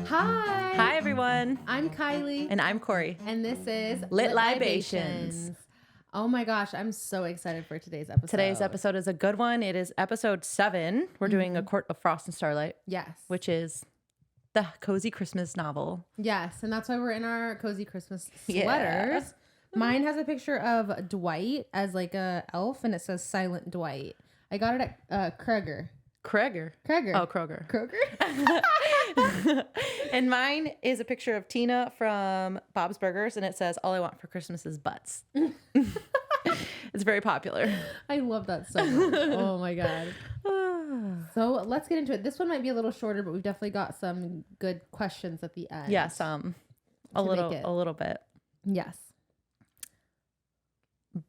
Hi. Hi, everyone. I'm Kylie. And I'm Corey. And this is Lit Libations. Oh my gosh, I'm so excited for today's episode. Today's episode is a good one. It is episode 7. We're doing A Court of Frost and Starlight. Yes. Which is the cozy Christmas novel. Yes, and that's why we're in our cozy Christmas sweaters. Yeah. Mine has a picture of Dwight as like a elf, and it says Silent Dwight. I got it at Kroger. Kroger. Oh, Kroger. And mine is a picture of Tina from Bob's Burgers, and it says, "All I want for Christmas is butts." It's very popular. I love that so much. Oh my god. So let's get into it. This one might be a little shorter, but we've definitely got some good questions at the end. Yeah, some. A little bit. Yes.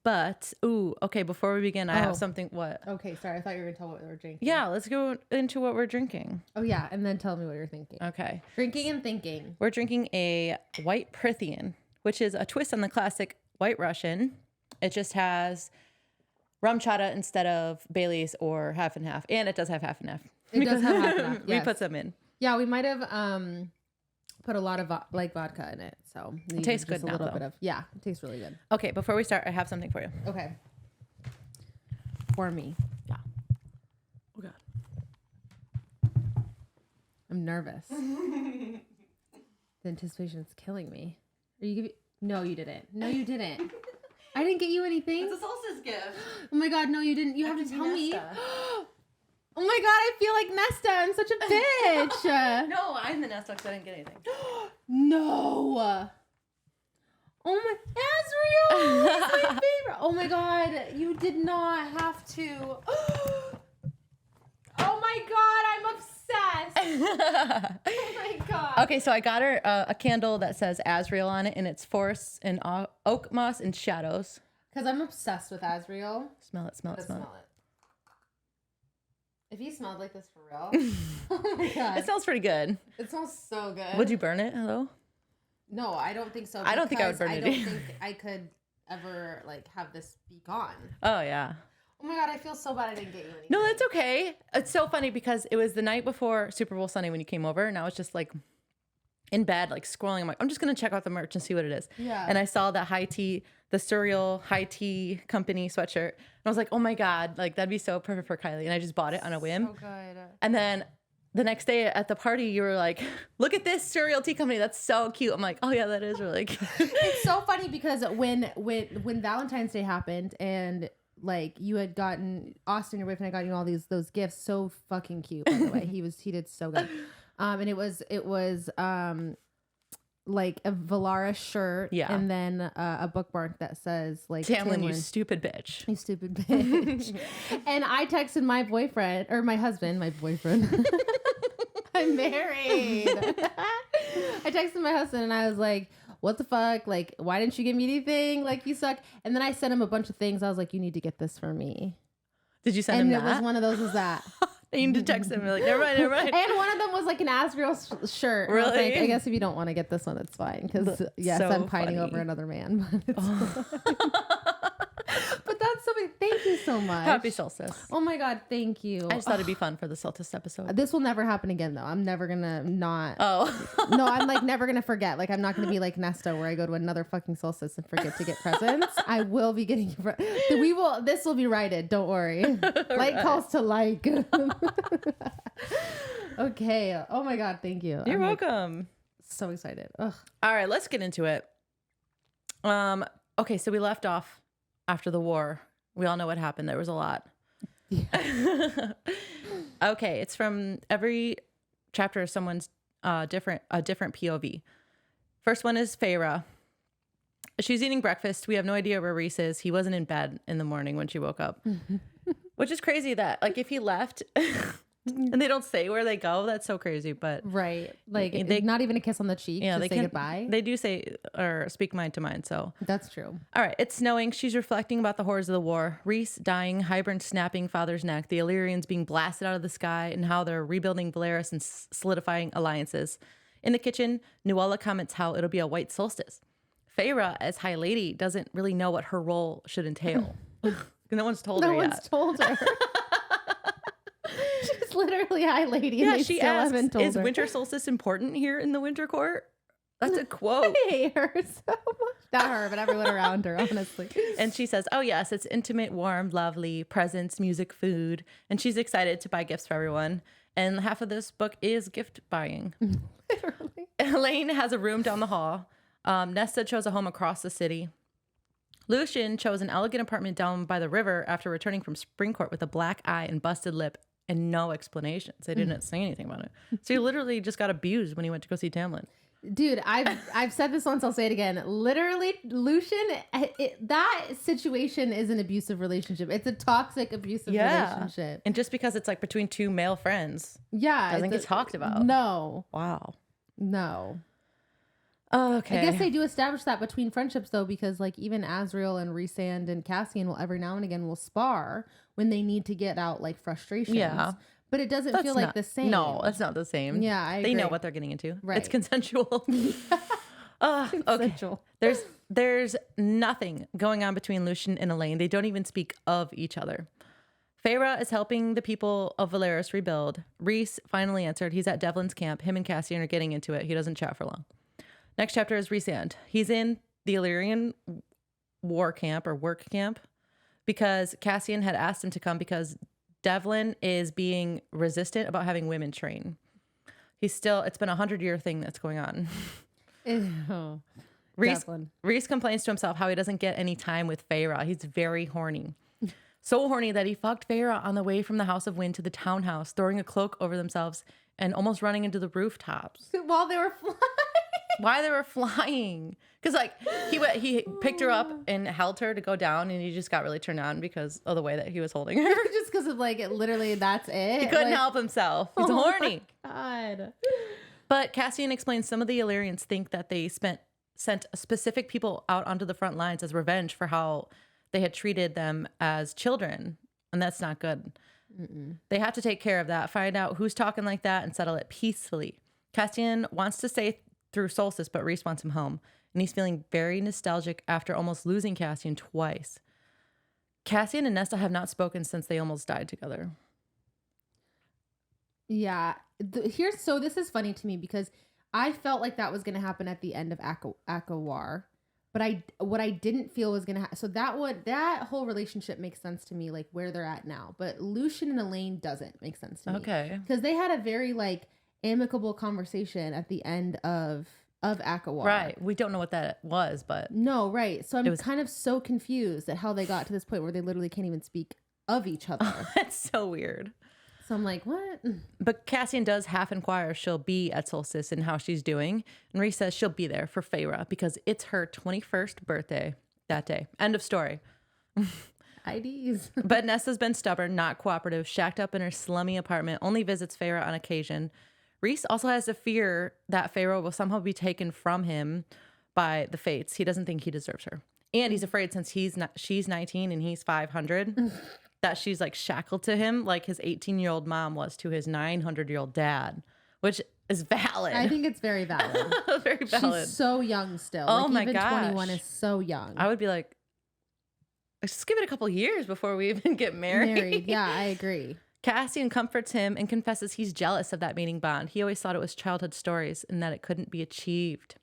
But, okay, before we begin, I have something. What? Okay, sorry. I thought you were going to tell what we were drinking. Yeah, let's go into what we're drinking. Oh, yeah, and then tell me what you're thinking. Okay. Drinking and thinking. We're drinking a White Prythian, which is a twist on the classic White Russian. It just has rum chata instead of Bailey's or half and half. And it does have half and half. It does have half and half, yes. We put some in. Yeah, we might have put a lot of vodka in it. So it tastes good now, though. It tastes really good. Okay, before we start, I have something for you. Okay. For me. Yeah. Oh, God. I'm nervous. The anticipation is killing me. Are you giving... No, you didn't. No, you didn't. I didn't get you anything. It's a solstice gift. Oh my God, no, you didn't. You have to tell me. Oh my God, I feel like Nesta. I'm such a bitch. No, I'm the Nesta because I didn't get anything. No. Oh my, Azriel, it's my favorite. Oh my God, you did not have to. Oh my God, I'm obsessed. Oh my God. Okay, so I got her a candle that says Azriel on it, and it's forests and oak moss and shadows. Because I'm obsessed with Azriel. Smell it. If you smelled like this for real. Oh my God. It smells pretty good. It smells so good. Would you burn it, though? No, I don't think so. I don't think I would burn it. I don't think I could ever like have this be gone. Oh, yeah. Oh my God, I feel so bad I didn't get you anything. No, that's okay. It's so funny because it was the night before Super Bowl Sunday when you came over, and I was just like in bed, like scrolling. I'm like, I'm just going to check out the merch and see what it is. Yeah. And I saw the the Surreal High Tea Company sweatshirt. And I was like, oh my God, like that'd be so perfect for Kylie. And I just bought it on a whim. So good. And then the next day at the party, you were like, look at this Surreal Tea Company. That's so cute. I'm like, oh yeah, that is really cute. It's so funny because when Valentine's Day happened and like you had gotten Austin, your boyfriend, had gotten you all those gifts, so fucking cute, by the way. He did so good. And it was like a Valaris shirt, and then a bookmark that says like Tamlin, you stupid bitch. You stupid bitch. And I texted my boyfriend or my husband, I'm married. I texted my husband and I was like, what the fuck? Like, why didn't you give me anything? Like, you suck. And then I sent him a bunch of things. I was like, you need to get this for me. Did you send him that? And it was one of those was that. You need to text him. You're like, never mind. And one of them was like an Azriel shirt. Really? I was like, I guess if you don't want to get this one, it's fine. Because yes, so I'm pining over another man. But that's something. Thank you so much. Happy solstice. Oh my God, thank you. I just thought it'd be fun for the solstice episode. This will never happen again, though. I'm never gonna not. Oh. No, I'm like never gonna forget. Like I'm not gonna be like Nesta, where I go to another fucking solstice and forget to get presents. I will be getting. This will be righted. Don't worry. Like calls to like. Okay. Oh my God. Thank you. You're welcome. So excited. Ugh. All right, let's get into it. Okay, so we left off after the war. We all know what happened. There was a lot. Yeah. Okay, it's from every chapter of someone's different POV. First one is Feyre. She's eating breakfast. We have no idea where Rhys is. He wasn't in bed in the morning when she woke up. Which is crazy that like if he left and they don't say where they go, that's so crazy. But right, like they not even a kiss on the cheek. Yeah, they say goodbye. They do say or speak mind to mind. So that's true. All right, it's snowing. She's reflecting about the horrors of the war. Rhys dying, Hybern snapping father's neck, the Illyrians being blasted out of the sky, and how they're rebuilding Valeris and solidifying alliances. In the kitchen, Nuala comments how it'll be a white solstice. Feyre, as High Lady, doesn't really know what her role should entail. No one's told her yet. No one's told her. She's She's literally High Lady. Yeah, and they she still asks, haven't told is her. winter solstice important here in the winter court? That's a quote. I hate her so much. Not her, but everyone around her, honestly. And she says, oh, yes, it's intimate, warm, lovely, presents, music, food. And she's excited to buy gifts for everyone. And half of this book is gift buying. Literally. Elaine has a room down the hall. Nesta chose a home across the city. Lucian chose an elegant apartment down by the river after returning from Springcourt with a black eye and busted lip and no explanations. They didn't say anything about it. So he literally just got abused when he went to go see Tamlin. Dude, I've said this once, I'll say it again. Literally, Lucian, that situation is an abusive relationship. It's a toxic, abusive relationship. And just because it's like between two male friends. Yeah. Doesn't get talked about. No. Wow. No. Oh, okay. I guess they do establish that between friendships, though, because like even Azriel and Rhysand and Cassian will every now and again will spar when they need to get out like frustrations. Yeah. But it doesn't feel like the same. No, it's not the same. Yeah, I agree. They know what they're getting into. Right. It's consensual. Consensual. Okay. There's nothing going on between Lucian and Elaine. They don't even speak of each other. Feyre is helping the people of Valeris rebuild. Rhys finally answered. He's at Devlin's camp. Him and Cassian are getting into it. He doesn't chat for long. Next chapter is Rhysand. He's in the Illyrian war camp or work camp because Cassian had asked him to come because Devlin is being resistant about having women train. It's been a 100-year thing that's going on. Ew. Rhys complains to himself how he doesn't get any time with Feyre. He's very horny. So horny that he fucked Feyre on the way from the House of Wind to the townhouse, throwing a cloak over themselves and almost running into the rooftops. While they were flying. Why they were flying. Because like he picked her up and held her to go down and he just got really turned on because of the way that he was holding her. Just because of like literally that's it. He couldn't help himself. He's horny. God. But Cassian explains some of the Illyrians think that they sent specific people out onto the front lines as revenge for how they had treated them as children. And that's not good. Mm-mm. They have to take care of that, find out who's talking like that and settle it peacefully. Cassian wants to stay through Solstice, but Rhys wants him home. And he's feeling very nostalgic after almost losing Cassian twice. Cassian and Nesta have not spoken since they almost died together. Yeah. So this is funny to me because I felt like that was going to happen at the end of Akawar. But what I didn't feel was going to happen. So that whole relationship makes sense to me, like where they're at now. But Lucian and Elaine doesn't make sense to me. Okay. Because they had a very like amicable conversation at the end of Akawar. Right. We don't know what that was, but... No, right. So I'm kind of so confused at how they got to this point where they literally can't even speak of each other. That's so weird. So I'm like, what? But Cassian does half inquire if she'll be at Solstice and how she's doing. And Rhys says she'll be there for Feyre because it's her 21st birthday that day. End of story. IDs. But Nesta's been stubborn, not cooperative, shacked up in her slummy apartment, only visits Feyre on occasion. Rhys also has a fear that Feyre will somehow be taken from him by the fates. He doesn't think he deserves her. And he's afraid since she's 19 and he's 500 that she's like shackled to him like his 18-year-old mom was to his 900-year-old dad, which is valid. I think it's very valid. Very valid. She's so young still. Oh like, my even gosh. 21 is so young. I would be like, let's just give it a couple years before we even get married. Yeah, I agree. Cassian comforts him and confesses he's jealous of that mating bond. He always thought it was childhood stories and that it couldn't be achieved.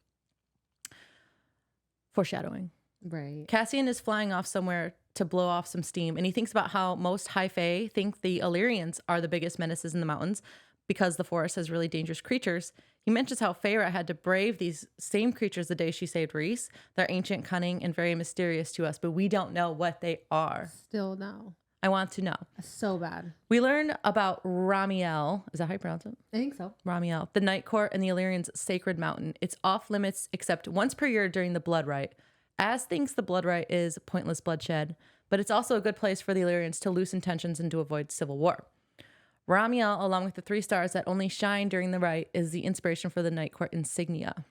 Foreshadowing. Right. Cassian is flying off somewhere to blow off some steam, and he thinks about how most High Fae think the Illyrians are the biggest menaces in the mountains because the forest has really dangerous creatures. He mentions how Feyre had to brave these same creatures the day she saved Rhys. They're ancient, cunning, and very mysterious to us, but we don't know what they are. Still no. I want to know. So bad. We learn about Ramiel. Is that how you pronounce it? I think so. Ramiel, the Night Court and the Illyrians' sacred mountain. It's off limits except once per year during the Blood Rite. Az thinks the Blood Rite is pointless bloodshed, but it's also a good place for the Illyrians to loosen tensions and to avoid civil war. Ramiel, along with the 3 stars that only shine during the rite, is the inspiration for the Night Court insignia.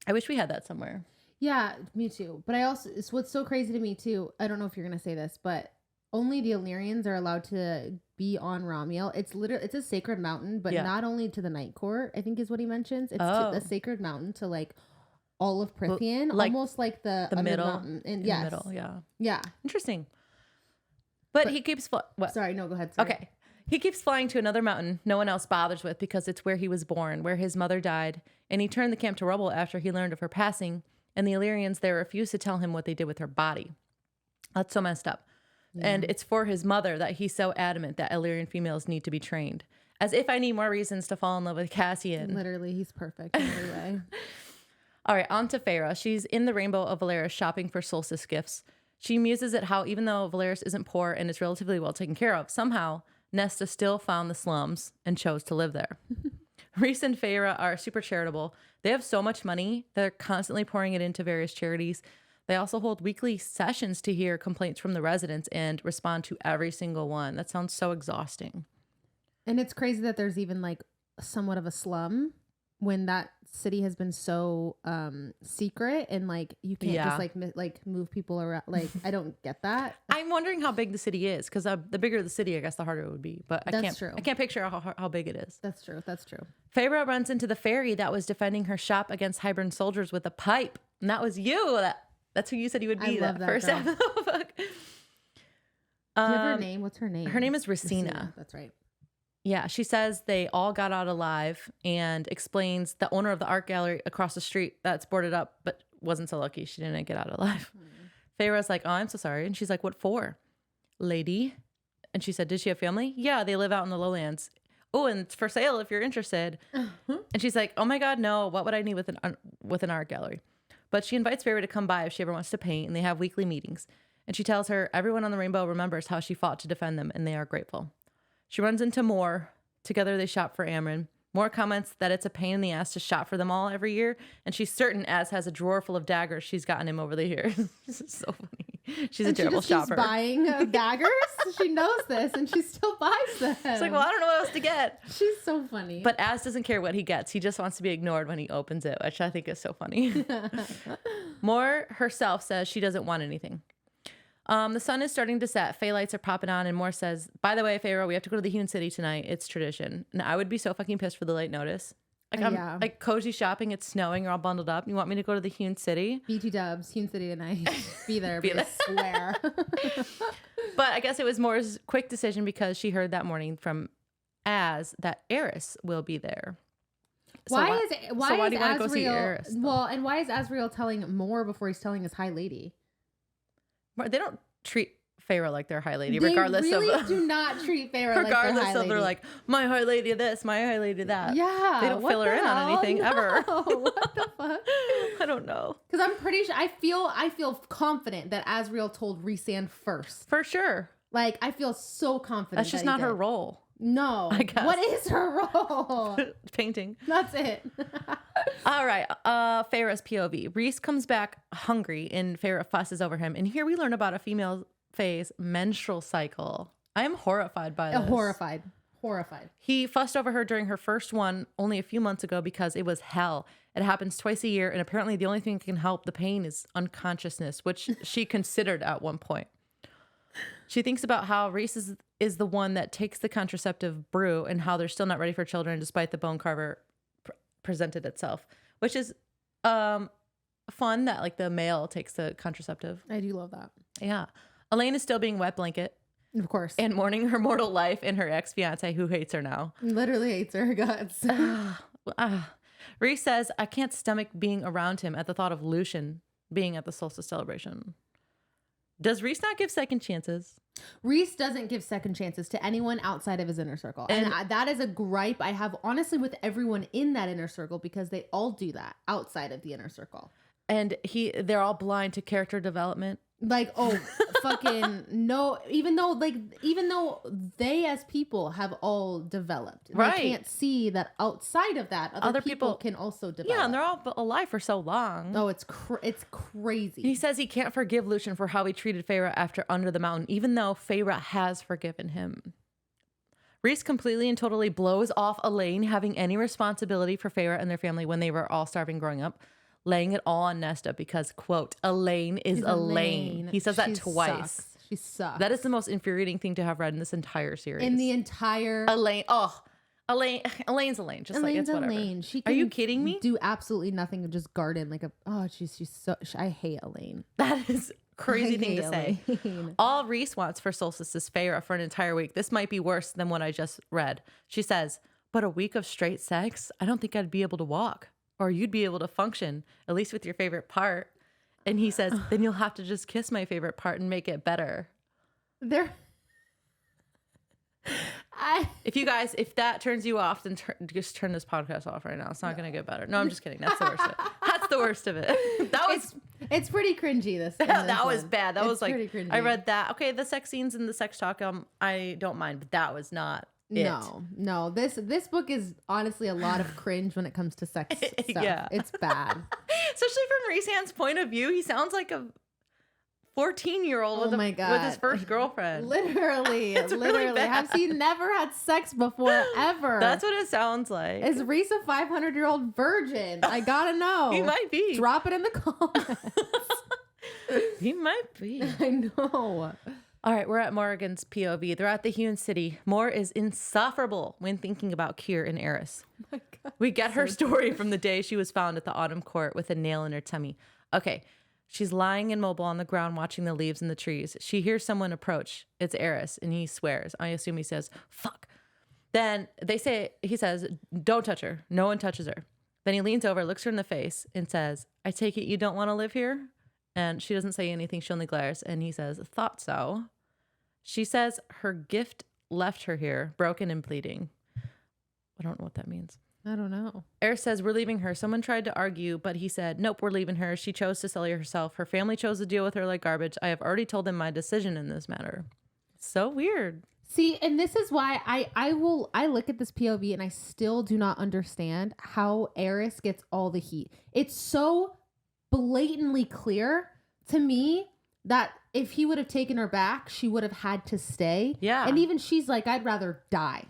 I wish we had that somewhere. Yeah, me too. But it's what's so crazy to me too. I don't know if you're going to say this, but only the Illyrians are allowed to be on Ramiel. It's a sacred mountain, but not only to the Night Court, I think is what he mentions. It's a sacred mountain to like all of Prythian, like almost like the middle mountain. And yes. The middle, yeah. Yeah. Interesting. But he keeps... What? Sorry, no, go ahead. Sorry. Okay. He keeps flying to another mountain no one else bothers with because it's where he was born, where his mother died, and he turned the camp to rubble after he learned of her passing, and the Illyrians there refused to tell him what they did with her body. That's so messed up. Yeah. And it's for his mother that he's so adamant that Illyrian females need to be trained. As if I need more reasons to fall in love with Cassian. Literally, he's perfect in every way. All right, on to Feyre. She's in the Rainbow of Valeris shopping for solstice gifts. She muses at how even though Valeris isn't poor and is relatively well taken care of, somehow Nesta still found the slums and chose to live there. Rhys and Feyre are super charitable. They have so much money, they're constantly pouring it into various charities. They also hold weekly sessions to hear complaints from the residents and respond to every single one. That sounds so exhausting. And it's crazy that there's even like somewhat of a slum when that city has been so secret and like you can't just like move people around. Like I don't get that. I'm wondering how big the city is because the bigger the city, I guess the harder it would be. But I can't picture how big it is. That's true. Feyre runs into the fairy that was defending her shop against Hybern soldiers with a pipe, and that was you. That's who you said you would be. That first half of the book. Do you have her name? What's her name? Her name is Racina. That's right. Yeah, she says they all got out alive and explains the owner of the art gallery across the street that's boarded up, but wasn't so lucky. She didn't get out alive. Feyre's like, oh, I'm so sorry. And she's like, what for? Lady. And she said, did she have family? Yeah, they live out in the lowlands. Oh, and it's for sale if you're interested. And she's like, oh my God, no. What would I need with an art gallery? But she invites Feyre to come by if she ever wants to paint, and they have weekly meetings. And she tells her everyone on the Rainbow remembers how she fought to defend them, and they are grateful. She runs into Mor. Together they shop for Amren. Mor comments that it's a pain in the ass to shop for them all every year, and she's certain Az has a drawer full of daggers she's gotten him over the years. This is so funny. She's a terrible shopper. She's buying daggers. She knows this, and she still buys them. It's like, well, I don't know what else to get. She's so funny. But Az doesn't care what he gets. He just wants to be ignored when he opens it, which I think is so funny. Mor herself says she doesn't want anything. The sun is starting to set. Fae lights are popping on, and Mor says, by the way, Feyre, we have to go to the Hewn City tonight. It's tradition. And I would be so fucking pissed for the late notice. Like, I'm like cozy shopping. It's snowing. You're all bundled up. You want me to go to the Hewn City? BT dubs, Hewn City tonight. Be there. I swear. But I guess it was Mor's quick decision because she heard that morning from Az that Eris will be there. Why do you want to go see Eris? Well, and why is Azriel telling Mor before he's telling his high lady? They don't treat Feyre like their high lady, they regardless really of. do not treat Feyre like their high lady. Regardless of, they're like, my high lady this, my high lady that. Yeah. They don't fill her in on anything ever. What the fuck? I don't know. Because I'm pretty sure, I feel confident that Azriel told Rhysand first. For sure. Like, I feel so confident. That's just not her role. No. I guess. What is her role? Painting. That's it. All right. Feyre's POV. Rhys comes back hungry and Feyre fusses over him. And here we learn about a female Fae's menstrual cycle. I am horrified by this. Horrified. He fussed over her during her first one only a few months ago because it was hell. It happens twice a year. And apparently the only thing that can help the pain is unconsciousness, which she considered at one point. She thinks about how Rhys is the one that takes the contraceptive brew and how they're still not ready for children despite the bone carver presented itself, which is fun that like the male takes the contraceptive. I do love that. Yeah. Elaine is still being wet blanket. Of course. And mourning her mortal life and her ex-fiance who hates her now. Literally hates her guts. Rhys says, I can't stomach being around him at the thought of Lucian being at the solstice celebration. Does Rhys not give second chances? Rhys doesn't give second chances to anyone outside of his inner circle. And that is a gripe I have, honestly, with everyone in that inner circle because they all do that outside of the inner circle. And they're all blind to character development. Like, oh, fucking no. Even though they as people have all developed. Right. They can't see that outside of that, other people can also develop. Yeah, and they're all alive for so long. Oh, it's crazy. He says he can't forgive Lucian for how he treated Feyre after Under the Mountain, even though Feyre has forgiven him. Rhys completely and totally blows off Elaine having any responsibility for Feyre and their family when they were all starving growing up, laying it all on Nesta because, quote, Elaine is Elaine. He says that twice. She sucks. That is the most infuriating thing to have read in this entire series. In the entire... Elaine. Oh, Elaine's Elaine. Just Elaine's like, it's whatever. Elaine. Are you kidding me? Do absolutely nothing and just garden like a... Oh, she's so... I hate Elaine. That is crazy thing to say. All Reese wants for solstice is Feyre for an entire week. This might be worse than what I just read. She says, but a week of straight sex? I don't think I'd be able to walk. Or you'd be able to function, at least with your favorite part. And he says, then you'll have to just kiss my favorite part and make it better. If that turns you off, then just turn this podcast off right now. It's not going to get better. No, I'm just kidding. That's the worst of it. That's the worst of it. It's pretty cringy. That was bad. That was like, cringy. I read that. Okay, the sex scenes and the sex talk, I don't mind, but that was not it. No. This book is honestly a lot of cringe when it comes to sex stuff. Yeah. It's bad. Especially from Rhysand's point of view, he sounds like a 14-year-old with his first girlfriend. Literally. Really bad. Has he never had sex before ever? That's what it sounds like. Is Rhys a 500-year-old virgin? I gotta know. He might be. Drop it in the comments. He might be. I know. All right, we're at Morrigan's POV. They're at the Hewn City. Mor is insufferable when thinking about Kier and Eris. Oh my God. We get her story from the day she was found at the autumn court with a nail in her tummy. Okay. She's lying immobile on the ground watching the leaves in the trees. She hears someone approach. It's Eris, and he swears. I assume he says, fuck. Then he says, don't touch her. No one touches her. Then he leans over, looks her in the face, and says, I take it you don't want to live here? And she doesn't say anything. She only glares. And he says, thought so. She says her gift left her here, broken and bleeding. I don't know what that means. I don't know. Eris says, we're leaving her. Someone tried to argue, but he said, nope, we're leaving her. She chose to sell herself. Her family chose to deal with her like garbage. I have already told them my decision in this matter. So weird. See, and this is why I look at this POV and I still do not understand how Eris gets all the heat. It's so blatantly clear to me that if he would have taken her back, she would have had to stay. Yeah. And even she's like, I'd rather die.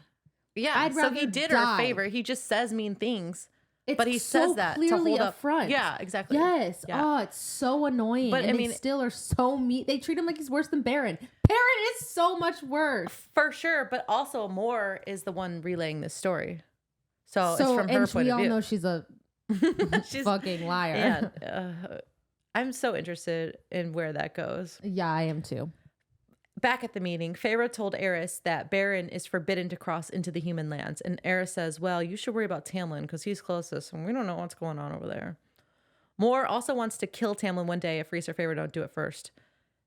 Yeah, so he did her a favor. He just says mean things, but he says that to hold up front. Yeah, exactly. Yes. Yeah. Oh, it's so annoying. But they still are so mean. They treat him like he's worse than Baron. Baron is so much worse. For sure, but also Mor is the one relaying this story. So it's from her point of view. We all know she's a fucking liar. Yeah. I'm so interested in where that goes. Yeah, I am too. Back at the meeting, Feyre told Eris that Baron is forbidden to cross into the human lands. And Eris says, well, you should worry about Tamlin because he's closest and we don't know what's going on over there. Mor also wants to kill Tamlin one day if Rhys or Feyre don't do it first.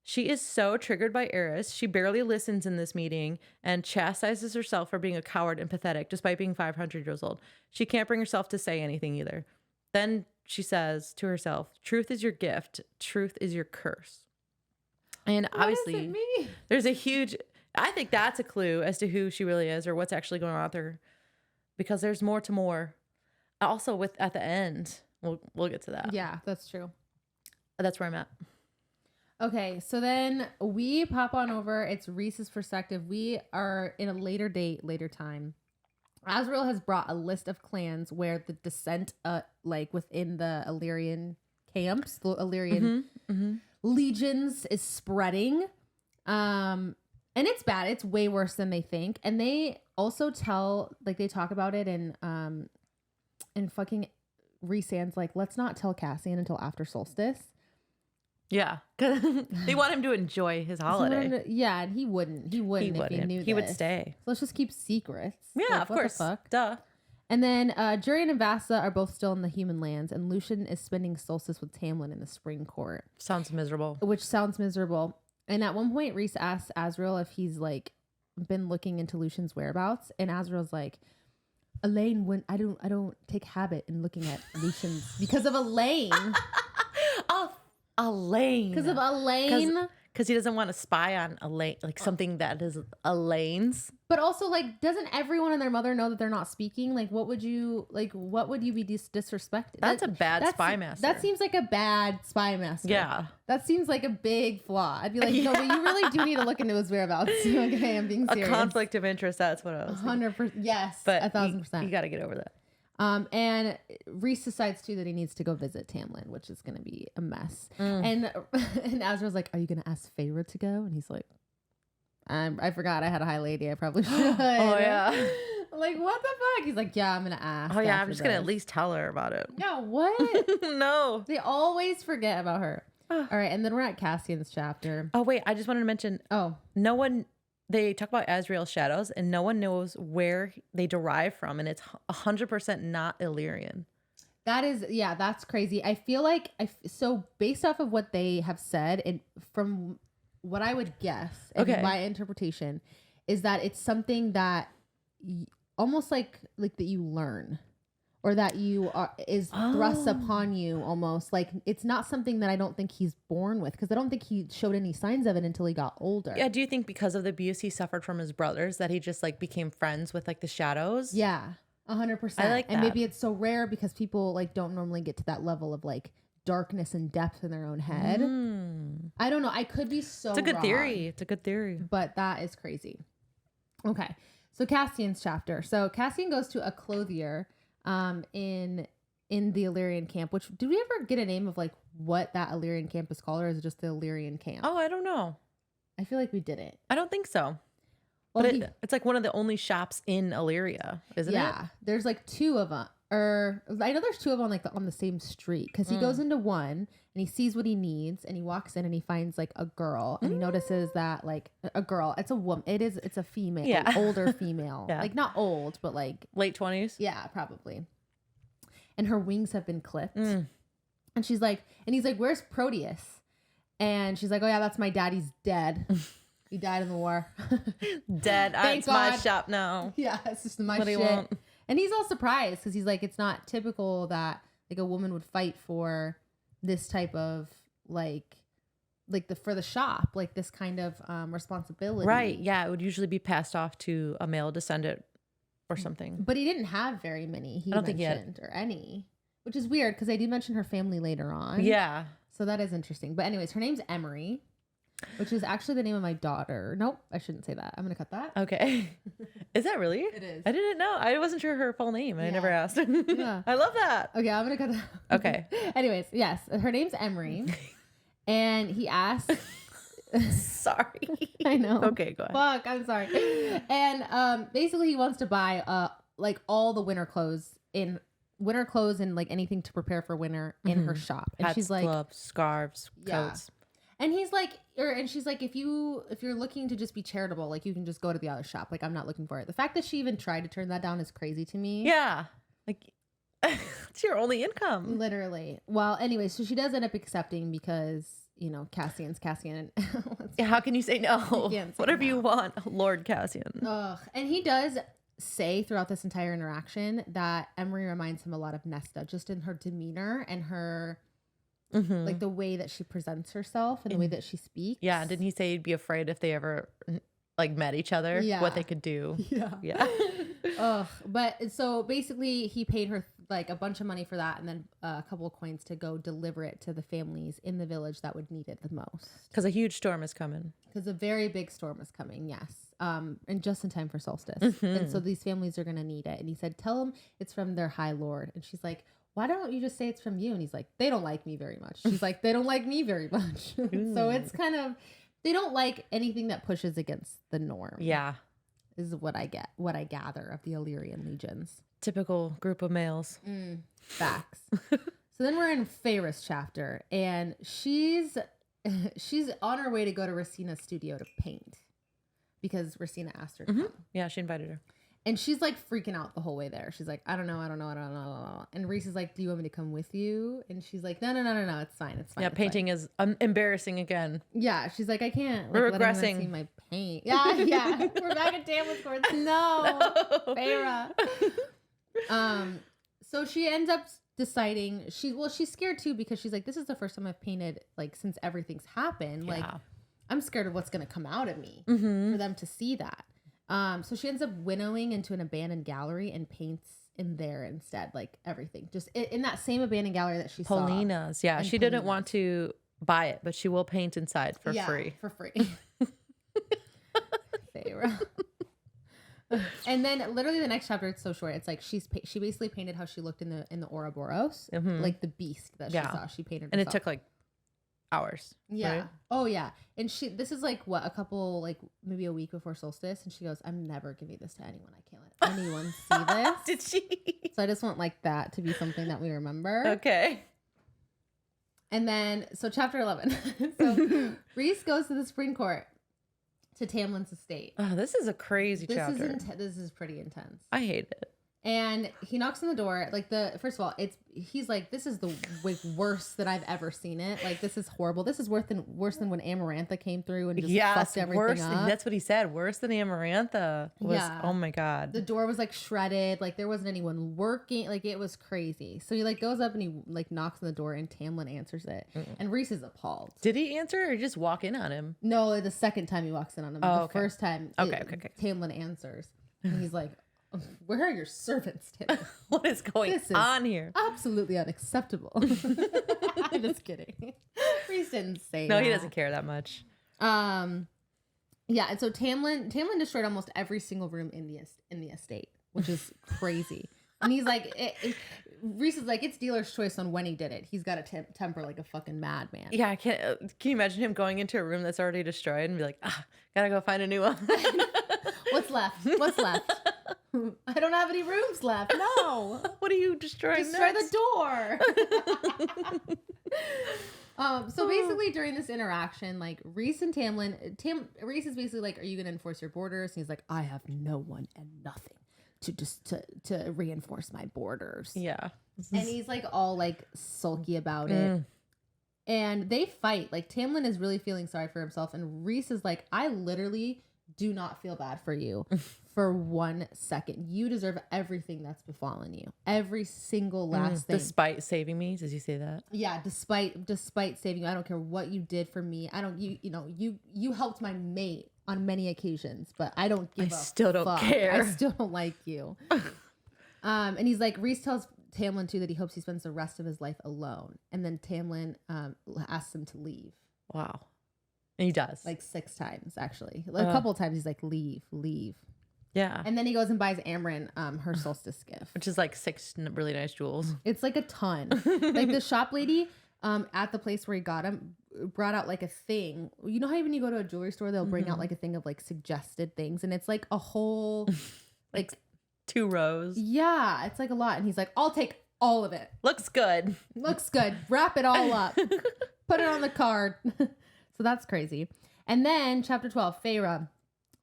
She is so triggered by Eris. She barely listens in this meeting and chastises herself for being a coward and pathetic despite being 500 years old. She can't bring herself to say anything either. Then she says to herself, truth is your gift. Truth is your curse. And obviously, there's a huge, I think that's a clue as to who she really is or what's actually going on with her, because there's more to Mor. Also, at the end, we'll get to that. Yeah, that's true. That's where I'm at. Okay, so then we pop on over. It's Rhys's perspective. We are in a later time. Azrael has brought a list of clans where the descent, within the Illyrian camps, the Illyrian legions is spreading. And it's bad. It's way worse than they think. And they also they talk about it in fucking Rhysand's like, let's not tell Cassian until after solstice. Yeah. They want him to enjoy his holiday. And he wouldn't if he knew this. He would stay. So let's just keep secrets. Yeah, of course. The fuck? Duh. And then Jurian and Vassa are both still in the human lands, and Lucian is spending solstice with Tamlin in the spring court. Sounds miserable. Which sounds miserable. And at one point, Rhys asks Azrael if he's been looking into Lucian's whereabouts, and Azrael's like, Elaine, I don't take habit in looking at Lucian's because of Elaine. Elaine. Because of Elaine. Because he doesn't want to spy on Elaine, something that is Elaine's. But also, doesn't everyone and their mother know that they're not speaking? What would you be disrespected? That's a bad spy master. That seems like a bad spy master. Yeah. That seems like a big flaw. I'd be like, no, but you really do need to look into his whereabouts. Okay, I'm being serious. A conflict of interest, that's what I was thinking. 100%. Yes, but 1,000%. You got to get over that. And Rhys decides too that he needs to go visit Tamlin, which is going to be a mess. And Azrael's like, are you going to ask Feyre to go? And he's like, I forgot I had a high lady. I probably should. Oh, yeah. Like, what the fuck? He's like, yeah, I'm going to ask. Oh, yeah, I'm just going to at least tell her about it. Yeah, what? No. They always forget about her. All right, and then we're at Cassian's chapter. Oh, wait, I just wanted to mention, no one, they talk about Azrael's shadows, and no one knows where they derive from, and it's 100% not Illyrian. That is, yeah, that's crazy. I feel like, so based off of what they have said, and from what I would guess, and my interpretation, is that it's something that almost like that you learn. Or that is thrust upon you almost. Like, it's not something that I don't think he's born with, because I don't think he showed any signs of it until he got older. Yeah, do you think because of the abuse he suffered from his brothers that he just like became friends with like the shadows? Yeah, 100%. I like that. And maybe it's so rare because people like don't normally get to that level of like darkness and depth in their own head. I don't know. I could be so It's a good wrong, theory. It's a good theory. But that is crazy. Okay. So Cassian's chapter. So Cassian goes to a clothier in the Illyrian camp, which, do we ever get a name of like what that Illyrian camp is called, or is it just the Illyrian camp? Oh, I don't know. I feel like we didn't. I don't think so. Well, but it's like one of the only shops in Illyria, isn't it? Yeah. There's like two of them. Or I know there's two of them like on the same street, because he goes into one and he sees what he needs, and he walks in and he finds like a girl, and he notices that like a girl, it's a woman, it's a female, like, older female, like not old, but like late 20s. Yeah, probably. And her wings have been clipped. And she's like, and he's like, "Where's Proteus?" And she's like, "Oh yeah, that's my dad. He's dead. He died in the war." Dead. It's my shop now. Yeah, it's just my what shit. Do you want? And he's all surprised, because he's like, it's not typical that like a woman would fight for this type of for the shop, like this kind of responsibility. Right. Yeah. It would usually be passed off to a male descendant or something. But he didn't have very many. I don't think he had, or any, which is weird, because I do mention her family later on. Yeah. So that is interesting. But anyways, her name's Emery, which is actually the name of my daughter. Nope, I shouldn't say that. I'm going to cut that. Okay. Is that really? It is. I didn't know. I wasn't sure her full name. I never asked. Yeah. I love that. Okay, I'm going to cut that. Okay. Anyways, yes, her name's Emery. And he asks... Sorry. I know. Okay, go ahead. Fuck, I'm sorry. And basically he wants to buy like all the winter clothes and like anything to prepare for winter in her shop. And Hats, she's like, gloves, scarves, coats. And he's like, and she's like, if you're looking to just be charitable, like you can just go to the other shop. Like, I'm not looking for it. The fact that she even tried to turn that down is crazy to me. Yeah. Like, it's your only income. Literally. Well, anyway, so she does end up accepting, because, you know, Cassian. How can you say no? Whatever you want, Lord Cassian. Ugh. And he does say throughout this entire interaction that Emery reminds him a lot of Nesta, just in her demeanor and her... like the way that she presents herself and the way that she speaks. Yeah. Didn't he say he'd be afraid if they ever like met each other, what they could do? Yeah. Ugh. But so basically he paid her like a bunch of money for that, and then a couple of coins to go deliver it to the families in the village that would need it the most. Because a huge storm is coming. Because a very big storm is coming, yes. And just in time for solstice. And so these families are going to need it. And he said, "Tell them it's from their high lord." And she's like, "Why don't you just say it's from you?" And he's like, "They don't like me very much." She's like, "They don't like me very much." So it's kind of, they don't like anything that pushes against the norm. Yeah. Is what I gather of the Illyrian legions. Typical group of males. Facts. So then we're in Feyre's chapter, and she's on her way to go to Racina's studio to paint, because Racina asked her to come. Yeah, she invited her. And she's like freaking out the whole way there. She's like, I don't know. And Reese is like, "Do you want me to come with you?" And she's like, No, it's fine. Yeah, painting is embarrassing again. Yeah, she's like, I can't. Like, we're let anyone regressing. see my paint. Yeah. We're back at Tamlin's Courts. No. Feyre. So she ends up deciding, she's scared too, because she's like, this is the first time I've painted like since everything's happened. Like, I'm scared of what's going to come out of me for them to see that. So she ends up winnowing into an abandoned gallery and paints in there instead, like everything. Just in that same abandoned gallery that she saw. Paulina's, yeah. She didn't want to buy it, but she will paint inside for free. For free. Feyre. And then literally the next chapter, it's so short. It's like she basically painted how she looked in the Ouroboros, like the beast that she saw. She painted herself. And it took like hours. Yeah. Right? Oh yeah. And this is like what, a couple, like maybe a week before solstice, and she goes, "I'm never giving this to anyone. I can't let anyone see this." Did she? So I just want like that to be something that we remember. Okay. And then, so chapter 11. So Rhys goes to the Supreme Court to Tamlin's estate. Oh, this is a crazy chapter. This is pretty intense. I hate it. And he knocks on the door. Like first of all, he's like, this is the worst that I've ever seen it. Like, this is horrible. This is worse than when Amarantha came through and just fucked everything up. That's what he said. Worse than Amarantha was. Yeah. Oh my God. The door was like shredded. Like, there wasn't anyone working. Like, it was crazy. So he like goes up and he like knocks on the door and Tamlin answers it. And Rhys is appalled. Did he answer or just walk in on him? No, the second time he walks in on him. Oh, the first time, Tamlin answers, and he's like, "Where are your servants, Tim? What is going on here? Absolutely unacceptable." I'm just kidding. Rhys didn't say that. No, he doesn't care that much. Yeah, and so Tamlin destroyed almost every single room in the estate, which is crazy. And he's like, Rhys is like, it's dealer's choice on when he did it. He's got a temper like a fucking madman. Yeah, can you imagine him going into a room that's already destroyed and be like, gotta go find a new one? What's left? I don't have any rooms left. No. What are you destroying? Destroy the door. So basically during this interaction, like Rhys and Tamlin, Rhys is basically like, are you going to enforce your borders? And he's like, I have no one and nothing to reinforce my borders. Yeah. And he's like all like sulky about it. And they fight. Like Tamlin is really feeling sorry for himself. And Rhys is like, I literally do not feel bad for you for 1 second. You deserve everything that's befallen you. Every single last thing. Despite saving me, does he say that? Yeah, despite saving you. I don't care what you did for me. You helped my mate on many occasions, but I don't give a fuck. I still don't care. I still don't like you. And he's like, Rhys tells Tamlin too that he hopes he spends the rest of his life alone. And then Tamlin asks him to leave. Wow. And he does. Like 6 times, actually. Like a couple of times he's like, leave. Yeah. And then he goes and buys Amren her solstice gift. Which is like 6 really nice jewels. It's like a ton. Like the shop lady at the place where he got him brought out like a thing. You know how when you go to a jewelry store, they'll bring out like a thing of like suggested things. And it's like a whole like 2 rows. Yeah. It's like a lot. And he's like, I'll take all of it. Looks good. Wrap it all up. Put it on the card. So that's crazy. And then chapter 12, Feyre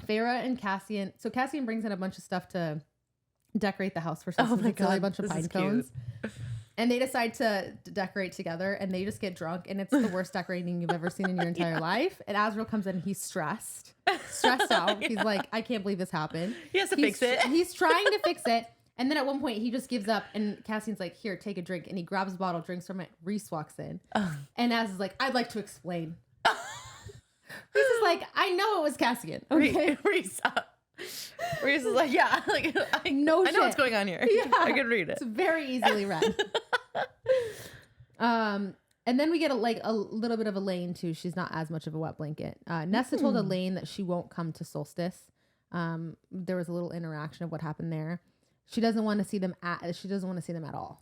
and Cassian. So Cassian brings in a bunch of stuff to decorate the house for Solstice. Oh my God, a bunch of pine cones. And they decide to decorate together and they just get drunk and it's the worst decorating you've ever seen in your entire life. And Azriel comes in and he's stressed out. He's like, I can't believe this happened. He has to fix it. He's trying to fix it. And then at one point he just gives up and Cassian's like, here, take a drink. And he grabs a bottle, drinks from it. Rhys walks in. And Az is like, I'd like to explain. Rhys is like, I know it was Cassian. Okay. Rhys is like, yeah, like I know what's going on here. Yeah, I can read it. It's very easily read. And then we get a little bit of Elaine too. She's not as much of a wet blanket. Nesta told Elaine that she won't come to Solstice. There was a little interaction of what happened there. She doesn't want to see them at all.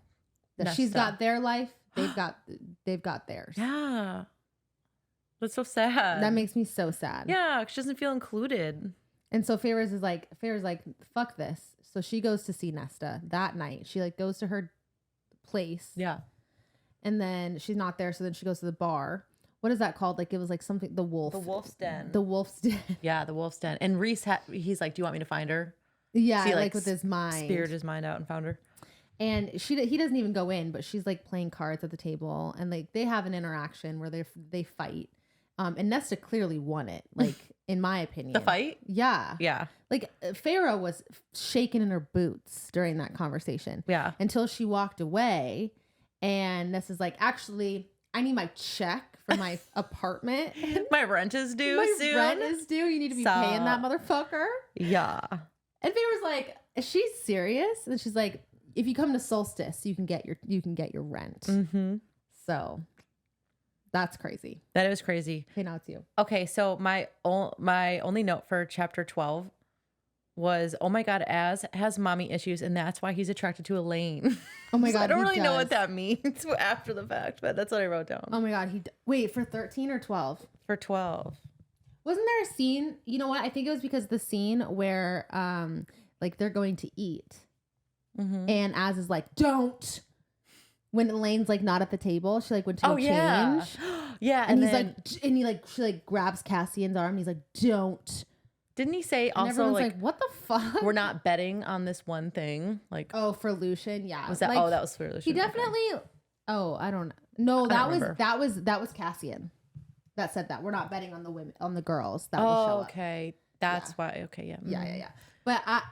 That Nesta. She's got their life. They've got theirs. Yeah. That's so sad. That makes me so sad. Yeah, she doesn't feel included. And so Feyre's like, fuck this. So she goes to see Nesta that night. She like goes to her place. Yeah. And then she's not there. So then she goes to the bar. What is that called? Like it was like something, the Wolf's Den. The Wolf's Den. Yeah, the Wolf's Den. And Rhys he's like, do you want me to find her? Yeah, so he, like with his mind. Speared his mind out and found her. And he doesn't even go in, but she's like playing cards at the table. And like they have an interaction where they fight. And Nesta clearly won it, like, in my opinion. The fight? Yeah. Yeah. Like, Feyre was shaking in her boots during that conversation. Yeah. Until she walked away. And Nesta's like, actually, I need my check for my apartment. My rent is due soon. My rent is due. You need to be paying that motherfucker. Yeah. And Feyre's like, is she serious? And she's like, if you come to Solstice, you can get your rent. Mm-hmm. So... that's crazy. That is crazy. Okay, now it's you. Okay, so my only note for chapter 12 was, oh my God, Az has mommy issues, and that's why he's attracted to Elaine. Oh my God, I don't really know what that means after the fact, but that's what I wrote down. Oh my God, wait, for 13 or 12? For 12. Wasn't there a scene? You know what? I think it was because the scene where like they're going to eat, and Az is like, don't. when Elaine's like not at the table, she like went to go yeah. change. Yeah. And she like grabs Cassian's arm and he's like, don't. Didn't he say And also everyone's like, what the fuck? we're not betting on this one thing? Like, oh, for Lucian. Yeah. was that, like, that was for Lucian. He definitely, I don't know. No, that was Cassian that said that. We're not betting on the women, on the girls that will show up. Okay. That's why. Okay. Yeah. Yeah.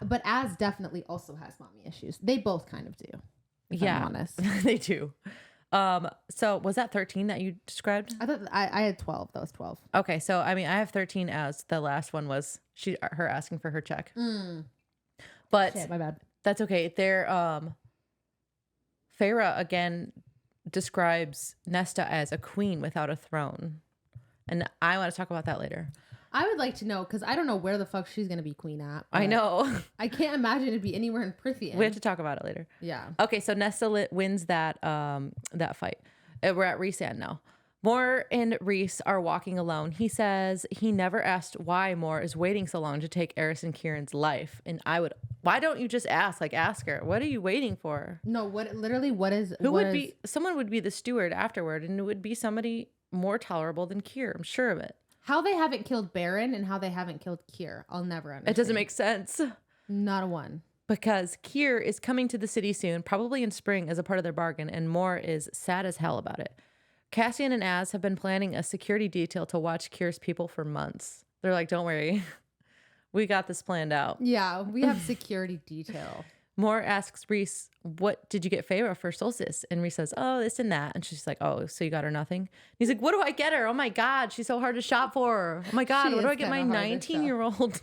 But Az definitely also has mommy issues. They both kind of do. If I'm honest. They do. So was that 13 that you described? I thought I had 12. That was 12. Okay. So, I mean, I have 13 as the last one was her asking for her check. But shit, my bad. That's okay. Farah again describes Nesta as a queen without a throne. And I want to talk about that later. I would like to know, because I don't know where the fuck she's going to be queen at. I know. I can't imagine it'd be anywhere in Prythian. We have to talk about it later. Yeah. Okay, so Nesta wins that fight. We're at Rhysand now. Moore and Rhys are walking alone. He says he never asked why Moore is waiting so long to take Eris and Kieran's life. And why don't you just ask? Like, ask her, what are you waiting for? No, Someone would be the steward afterward, and it would be somebody more tolerable than Kier. I'm sure of it. How they haven't killed Baron and how they haven't killed Kier, I'll never understand. It doesn't make sense. Not a one. Because Kier is coming to the city soon, probably in spring as a part of their bargain, and Moore is sad as hell about it. Cassian and Az have been planning a security detail to watch Kier's people for months. They're like, don't worry. We got this planned out. Yeah, we have security detail. Moore asks Rhys, what did you get Feyre for solstice? And Rhys says, oh, this and that. And she's like, oh, so you got her nothing? He's like, what do I get her? Oh my God, she's so hard to shop for. Oh my God, what do I get my 19-year-old?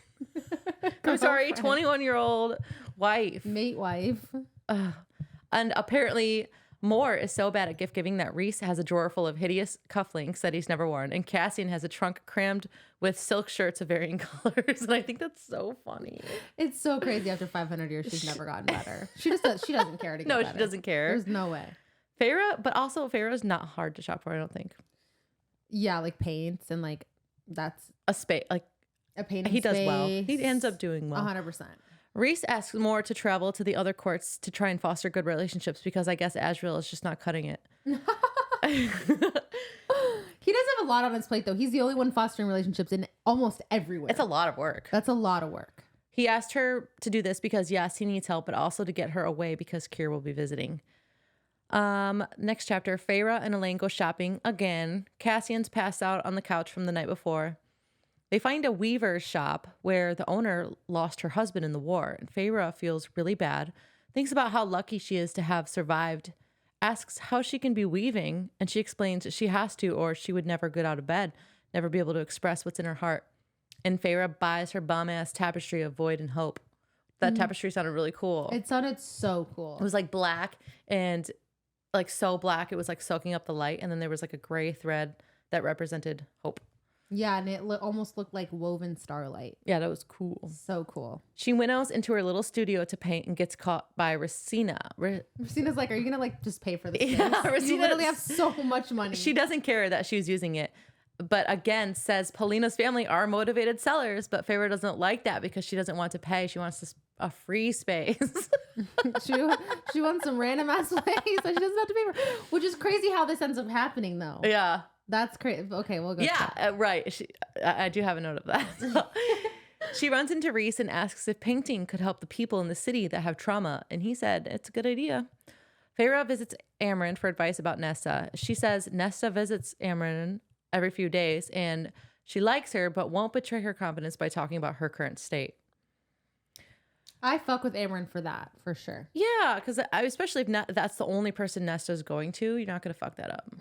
I'm sorry, 21-year-old wife. Mate wife. And apparently Moore is so bad at gift giving that Rhys has a drawer full of hideous cufflinks that he's never worn. And Cassian has a trunk crammed with silk shirts of varying colors. And I think that's so funny. It's so crazy. After 500 years, she's never gotten better. She doesn't care to get better. No, she doesn't care. There's no way. Feyre's not hard to shop for, I don't think. Yeah, like paints and like that's a space, like a painting. He does well. He ends up doing well. 100%. Rhys asks Moore to travel to the other courts to try and foster good relationships because I guess Asriel is just not cutting it. He does have a lot on his plate, though. He's the only one fostering relationships in almost everywhere. It's a lot of work. That's a lot of work. He asked her to do this because, yes, he needs help, but also to get her away because Kier will be visiting. Next chapter, Feyre and Elaine go shopping again. Cassian's passed out on the couch from the night before. They find a weaver's shop where the owner lost her husband in the war. And Feyre feels really bad, thinks about how lucky she is to have survived, asks how she can be weaving, and she explains she has to or she would never get out of bed, never be able to express what's in her heart. And Feyre buys her bum-ass tapestry of void and hope. That tapestry sounded really cool. It sounded so cool. It was like black and like so black it was like soaking up the light, and then there was like a gray thread that represented hope. Yeah, and it almost looked like woven starlight. Yeah, that was cool. So cool. She winnows into her little studio to paint and gets caught by Racina. Racina's like, are you going to like just pay for this? Yeah, Racina, you literally have so much money. She doesn't care that she's using it. But again, says Polina's family are motivated sellers, but Feyre doesn't like that because she doesn't want to pay. She wants a free space. she wants some random ass space that she doesn't have to pay for. Which is crazy how this ends up happening though. Yeah. That's crazy. Okay, we'll go. Yeah, right. I do have a note of that. She runs into Rhys and asks if painting could help the people in the city that have trauma. And he said, it's a good idea. Feyre visits Amren for advice about Nesta. She says Nesta visits Amren every few days and she likes her, but won't betray her confidence by talking about her current state. I fuck with Amren for that, for sure. Yeah, because especially if that's the only person Nesta's going to, you're not going to fuck that up.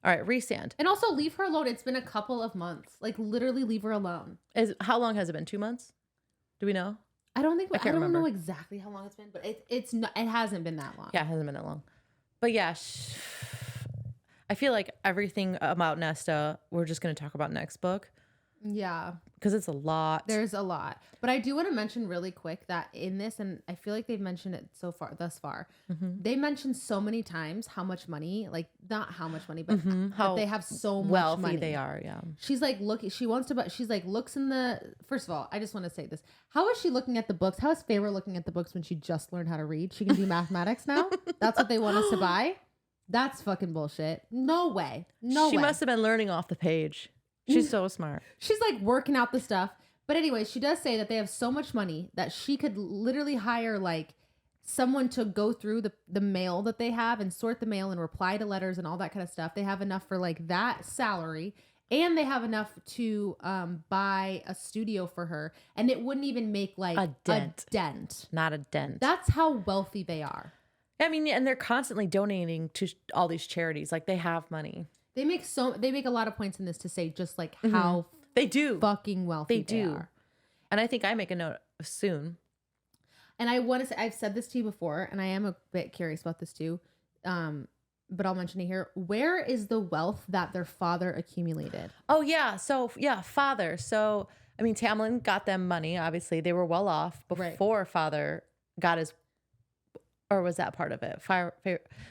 All right, Rhysand. And also leave her alone. It's been a couple of months. Like literally leave her alone. How long has it been? 2 months? Do we know? I don't know exactly how long it's been, but it hasn't been that long. Yeah, it hasn't been that long. But yeah, I feel like everything about Nesta, we're just going to talk about next book. Yeah. Because it's a lot. There's a lot. But I do want to mention really quick that in this, and I feel like they've mentioned it thus far, they mentioned so many times how much money, like not how much money, but how they have so much wealthy money. they are. Yeah. She's like, she's like, looks in the, first of all, I just want to say this. How is she looking at the books? How is Feyre looking at the books when she just learned how to read? She can do mathematics now? That's what they want us to buy? That's fucking bullshit. No way. She must have been learning off the page. She's so smart. She's like working out the stuff. But anyway, she does say that they have so much money that she could literally hire like someone to go through the mail that they have and sort the mail and reply to letters and all that kind of stuff. They have enough for like that salary, and they have enough to buy a studio for her, and it wouldn't even make like a dent. Not a dent. That's how wealthy they are. I mean, and they're constantly donating to all these charities. Like they have money. They make a lot of points in this to say just like how they do fucking wealthy they are. And I think I make a note soon. And I want to say, I've said this to you before, and I am a bit curious about this too. But I'll mention it here. Where is the wealth that their father accumulated? Oh yeah. So yeah, father. So I mean, Tamlin got them money. Obviously they were well off before father got his, or was that part of it?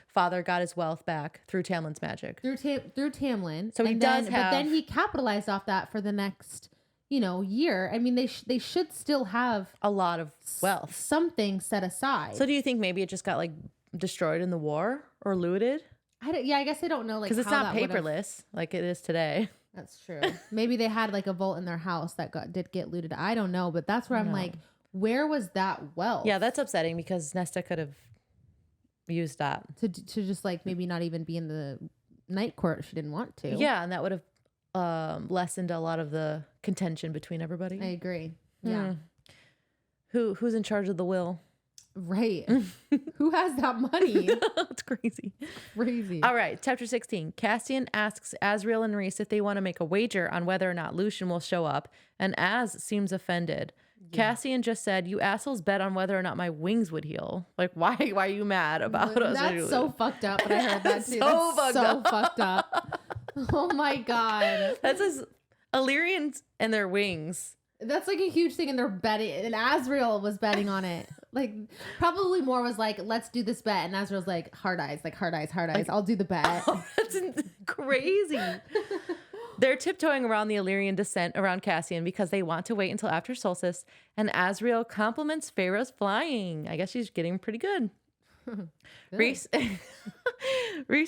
Father got his wealth back through Tamlin's magic. Through Tamlin. So he does have... But then he capitalized off that for the next, year. I mean, they should still have... a lot of wealth. Something set aside. So do you think maybe it just got, like, destroyed in the war or looted? I guess I don't know, like, because it's not paperless like it is today. That's true. Maybe they had, like, a vault in their house that did get looted. I don't know, but that's where I'm like, where was that wealth? Yeah, that's upsetting because Nesta could have used that to just like maybe not even be in the night court if she didn't want to. Yeah, and that would have lessened a lot of the contention between everybody. I agree. Yeah. Who's in charge of the will? Right. Who has that money? It's crazy. Crazy. All right, chapter 16. Cassian asks Azriel and Rhys if they want to make a wager on whether or not Lucian will show up, and Az seems offended. Cassian just said, "You assholes bet on whether or not my wings would heal." Like, why are you mad about us? That's so fucked up. But I heard that too. So fucked up. Oh my God. That's Illyrians and their wings. That's like a huge thing, and they're betting, and Azriel was betting on it. Like, probably more was like, let's do this bet, and Azriel's like, hard eyes. I'll do the bet. Oh, that's crazy. They're tiptoeing around the Illyrian descent around Cassian because they want to wait until after solstice, and Azriel compliments Feyre's flying. I guess she's getting pretty good. Rhys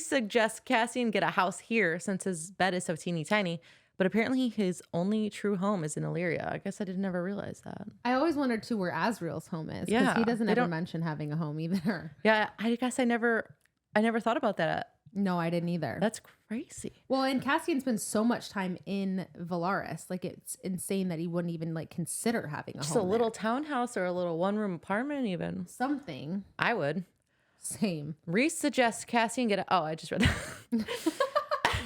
suggests Cassian get a house here since his bed is so teeny tiny, but apparently his only true home is in Illyria. I guess I didn't ever realize that. I always wondered too where Azriel's home is, because he doesn't ever mention having a home either. Yeah, I guess I never thought about that. No, I didn't either. That's crazy. Well, and Cassian spends so much time in Valaris. Like, it's insane that he wouldn't even like consider having a home. Just a little townhouse or a little one-room apartment even. Something. I would. Same. Rhys suggests Cassian get a... Oh, I just read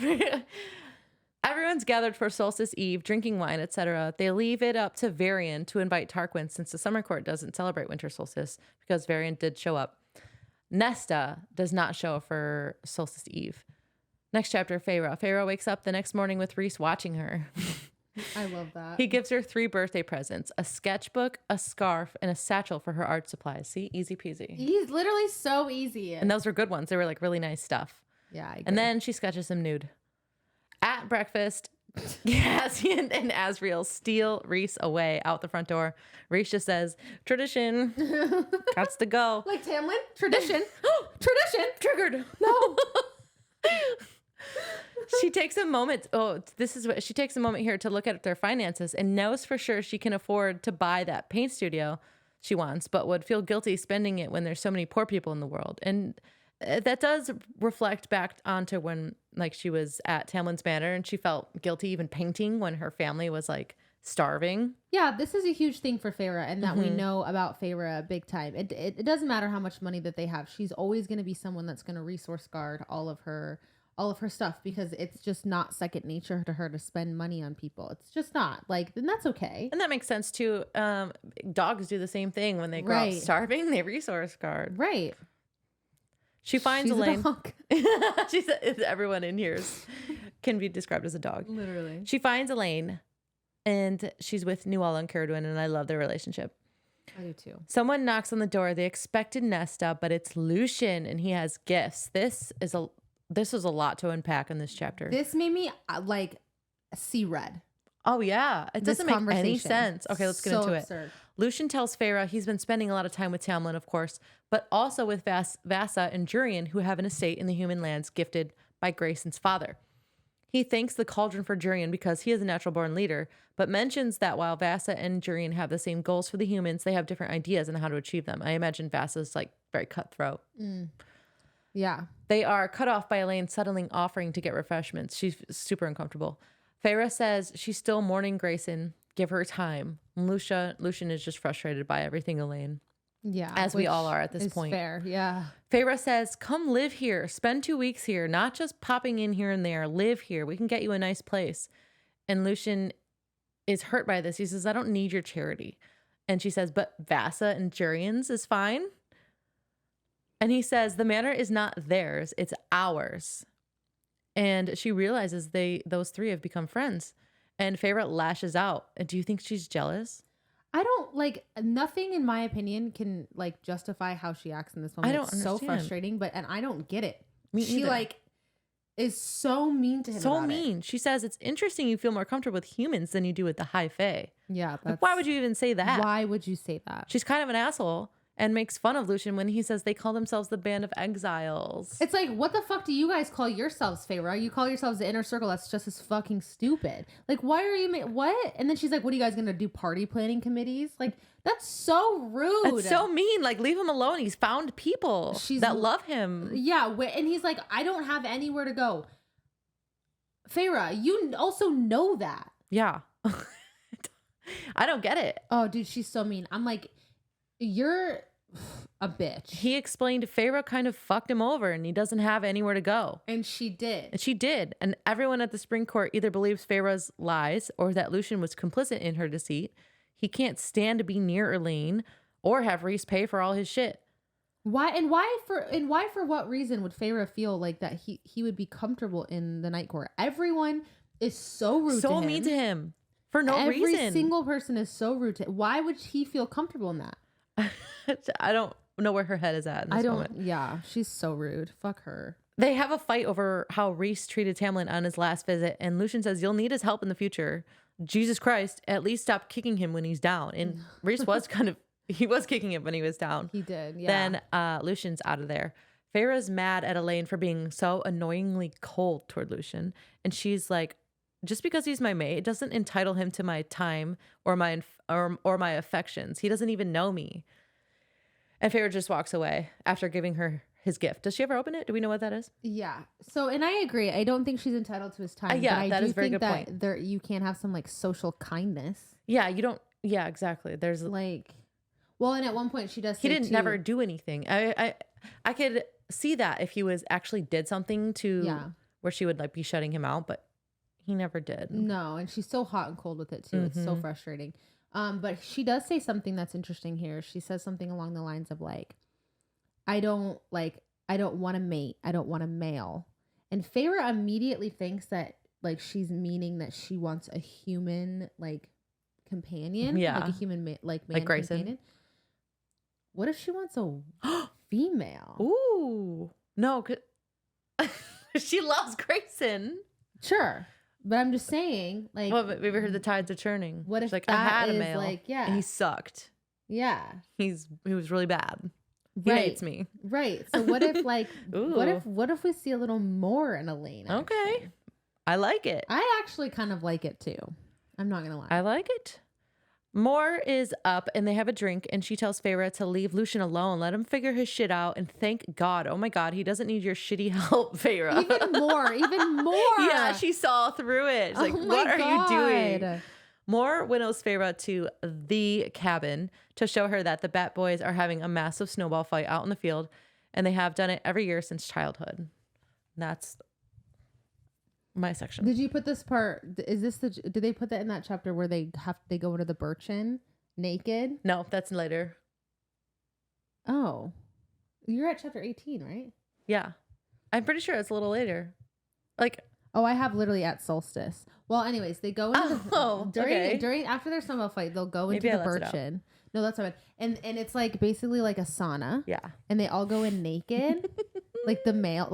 that. Everyone's gathered for Solstice Eve, drinking wine, etc. They leave it up to Varian to invite Tarquin, since the Summer Court doesn't celebrate winter solstice, because Varian did show up. Nesta does not show for Solstice Eve. Next chapter, Feyre. Feyre wakes up the next morning with Rhys watching her. I love that. He gives her 3 birthday presents: a sketchbook, a scarf, and a satchel for her art supplies. See? Easy peasy. He's literally so easy. And those were good ones. They were like really nice stuff. Yeah, I agree. And then she sketches him nude. At breakfast, Cassian and Azriel steal Rhys away out the front door. Rhys just says, "Tradition." Gots to go. Like Tamlin? Tradition. Tradition. Triggered. No. She takes a moment. She takes a moment here to look at their finances and knows for sure she can afford to buy that paint studio she wants, but would feel guilty spending it when there's so many poor people in the world. And that does reflect back onto when like she was at Tamlin's Manor and she felt guilty even painting when her family was like starving. Yeah, this is a huge thing for Feyre, and that we know about Feyre big time. It doesn't matter how much money that they have. She's always going to be someone that's going to resource guard all of her stuff, because it's just not second nature to her to spend money on people. It's just not. Like, then that's okay. And that makes sense too. Dogs do the same thing when they grow up starving. They resource guard. Right. She finds She's Elaine. A dog. She's everyone in here can be described as a dog. Literally. She finds Elaine and she's with Newell and Caradwyn, and I love their relationship. I do too. Someone knocks on the door. They expected Nesta, but it's Lucian, and he has gifts. This was a lot to unpack in this chapter. This made me like see red. Oh yeah, it doesn't make any sense. Okay, let's get into absurd. it. Lucian tells Feyre he's been spending a lot of time with Tamlin, of course, but also with Vassa and Jurian, who have an estate in the human lands gifted by Grayson's father. He thanks the Cauldron for Jurian because he is a natural-born leader, but mentions that while Vassa and Jurian have the same goals for the humans, they have different ideas on how to achieve them. I imagine Vassa's like very cutthroat. Yeah. They are cut off by Elaine suddenly offering to get refreshments. She's super uncomfortable. Feyre says she's still mourning Grayson. Give her time. Lucian is just frustrated by everything, Elaine. Yeah. As we all are at this point. Fair. Yeah. Feyre says, come live here. Spend 2 weeks here. Not just popping in here and there. Live here. We can get you a nice place. And Lucian is hurt by this. He says, I don't need your charity. And she says, but Vassa and Jurian's is fine. And he says, the manor is not theirs. It's ours. And she realizes those three have become friends. And Feyre lashes out. Do you think she's jealous? I don't like nothing in my opinion can like justify how she acts in this moment. I don't It's so understand. frustrating, and I don't get it. Me she either. like is so mean to him. So about mean. It. She says it's interesting you feel more comfortable with humans than you do with the High Fae. Yeah. Like, why would you even say that? Why would you say that? She's kind of an asshole and makes fun of Lucian when he says they call themselves the Band of Exiles. It's like, what the fuck do you guys call yourselves, Feyre? You call yourselves the Inner Circle. That's just as fucking stupid. Like, why are you what? And then she's like, what are you guys gonna do? Party planning committees? Like, that's so rude. It's so mean. Like, leave him alone. He's found people that love him. Yeah, and he's like, I don't have anywhere to go. Feyre, you also know that. Yeah. I don't get it. Oh, dude, she's so mean. I'm like, you're a bitch. He explained Feyre kind of fucked him over and he doesn't have anywhere to go. And she did. And she did. And everyone at the Spring Court either believes Feyre's lies or that Lucian was complicit in her deceit. He can't stand to be near Elaine or have Rhys pay for all his shit. Why for what reason would Feyre feel like that he would be comfortable in the Night Court? Everyone is so rude to him. So mean to him for no reason. Every single person is so rude to him. Why would he feel comfortable in that? I don't know where her head is at in this moment. Yeah, she's so rude. Fuck her. They have a fight over how Rhys treated Tamlin on his last visit, and Lucian says, you'll need his help in the future. Jesus Christ, at least stop kicking him when he's down. And Rhys was he was kicking him when he was down. He did, yeah. Then Lucian's out of there. Feyre's mad at Elaine for being so annoyingly cold toward Lucian. And she's like, just because he's my mate, it doesn't entitle him to my time or my affections. He doesn't even know me. And Feyre just walks away after giving her his gift. Does she ever open it? Do we know what that is? Yeah. So, and I agree. I don't think she's entitled to his time. Yeah, but that I is a very think good that point. you can't have some like social kindness. Yeah, you don't. Yeah, exactly. There's like, well, and at one point she does. He didn't never do anything. I could see that if he was actually did something to where she would like be shutting him out, but he never did. No, and she's so hot and cold with it too. It's so frustrating. But she does say something that's interesting here. She says something along the lines of like, I don't want a mate. I don't want a male. And Feyre immediately thinks that like she's meaning that she wants a human like companion. Yeah. Like a human man like Grayson. companion. What if she wants a female? Ooh. No, she loves Grayson. Sure. But I'm just saying, like, well, maybe heard the tides are turning. What if she's like, that I had a is male, like, yeah, and he sucked. Yeah, He was really bad. He right. hates me. Right. So what if like, Ooh. what if we see a little more in Elaine? Actually? Okay, I like it. I actually kind of like it too. I'm not gonna lie. I like it. Moore is up and they have a drink and she tells Feyre to leave Lucian alone. Let him figure his shit out and thank God. Oh my God, he doesn't need your shitty help, Feyre. Even more. Yeah, she saw through it. She's like, what are you doing? Moore winnows Feyre to the cabin to show her that the Bat Boys are having a massive snowball fight out in the field and they have done it every year since childhood. And that's my section. Did you put this part? Is this did they put that in that chapter where they go into the Birchen naked? No, that's later. Oh, you're at chapter 18, right? Yeah, I'm pretty sure it's a little later. Like, Oh, I have literally at solstice. Well, anyways, they go into during after their snowball fight, they'll go into the birchin. No, that's not bad. And it's like basically like a sauna. Yeah. And they all go in naked. Like the males.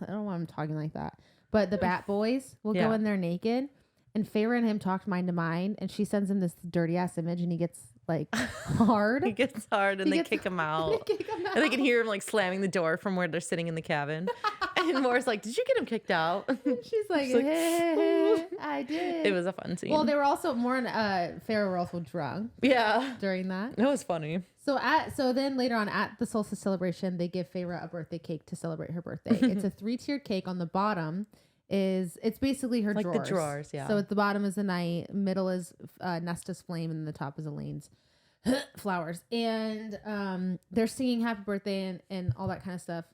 I don't know why I'm talking like that. But the bat boys will go in there naked. And Feyre and him talk mind to mind, and she sends him this dirty ass image, and he gets like hard. He gets hard, and they kick him out. And they can hear him like slamming the door from where they're sitting in the cabin. And Moore's like, "Did you get him kicked out?" She's like, hey, I did. It was a fun scene. Well, they were also Moore and Feyre were also drunk. Yeah, during that, it was funny. So then later on at the solstice celebration, they give Feyre a birthday cake to celebrate her birthday. It's a 3-tiered cake. On the bottom it's basically her drawers. The drawers, yeah. So at the bottom is the night, middle is Nesta's flame, and the top is Elaine's flowers. And they're singing happy birthday and all that kind of stuff.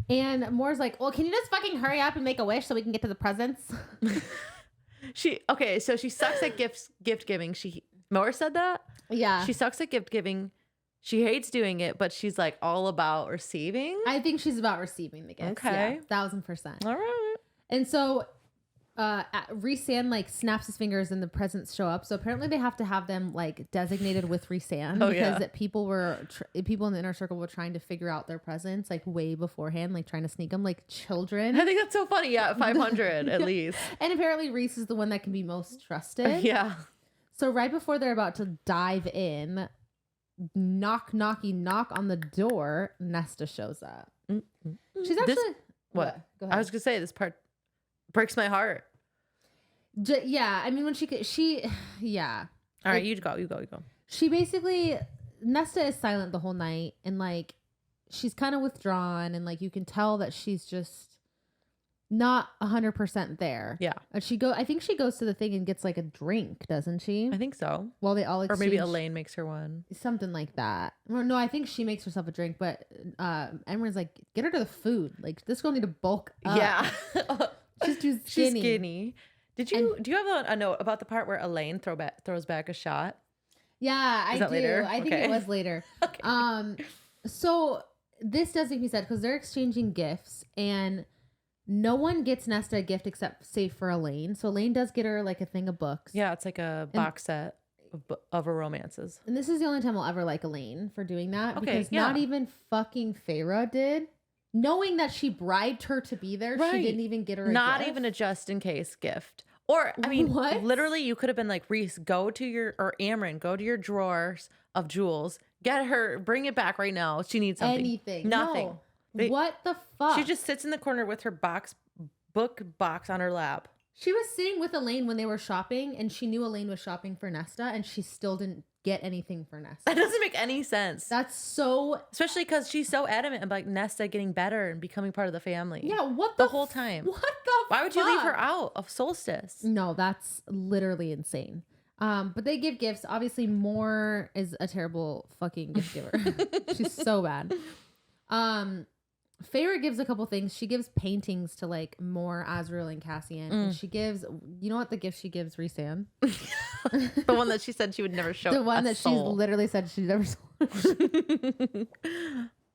And Moore's like, well, can you just fucking hurry up and make a wish so we can get to the presents? So she sucks at gift giving. Moore said that? Yeah. She sucks at gift giving. She hates doing it, but she's like all about receiving. I think she's about receiving the gifts. Okay. Yeah, 1000%. All right. And so Rhysand like snaps his fingers and the presents show up. So apparently they have to have them like designated with Rhysand because that people in the inner circle were trying to figure out their presents like way beforehand, like trying to sneak them like children. I think that's so funny. Yeah, 500 at least. And apparently Rhys is the one that can be most trusted. Yeah. So right before they're about to dive in, knock on the door, Nesta shows up. She's actually what? Go ahead. I was gonna say this part breaks my heart. Yeah, I mean when she yeah. All right, you go. She basically Nesta is silent the whole night, and like she's kind of withdrawn, and like you can tell that she's just not 100% there. Yeah. And I think she goes to the thing and gets like a drink, doesn't she? I think so. Well, they all exchange, or maybe Elaine makes her one. Something like that. Well, no, I think she makes herself a drink, but Emeron's like, get her to the food. Like this girl need to bulk up. Yeah. She's too skinny. She's skinny. Do you have a note about the part where Elaine throws back a shot? Yeah, I do. Later? I think it was later. Okay. So this does make me sad because they're exchanging gifts and no one gets Nesta a gift except save for Elaine. So Elaine does get her like a thing of books. Yeah, it's like a box set of her romances. And this is the only time I'll ever like Elaine for doing that. Okay, because not even fucking Feyre did. Knowing that she bribed her to be there, she didn't even get her a Not gift. even a just in case gift. Or, I mean, literally you could have been like, Rhys, or Amryn, go to your drawers of jewels, get her, bring it back right now. She needs something. Anything. Nothing. No. What the fuck? She just sits in the corner with her book box on her lap. She was sitting with Elaine when they were shopping, and she knew Elaine was shopping for Nesta, and she still didn't get anything for Nesta. That doesn't make any sense. That's so... Especially because she's so adamant about Nesta getting better and becoming part of the family. Yeah, what the whole time. What the Why would you leave her out of Solstice? No, that's literally insane. But they give gifts. Obviously, Moore is a terrible fucking gift giver. She's so bad. Feyre gives a couple things. She gives paintings to like Moore, Azriel, and Cassian. And she gives, you know what the gift she gives Rhysand? The one that she said she would never show. The one that she literally said she never sold.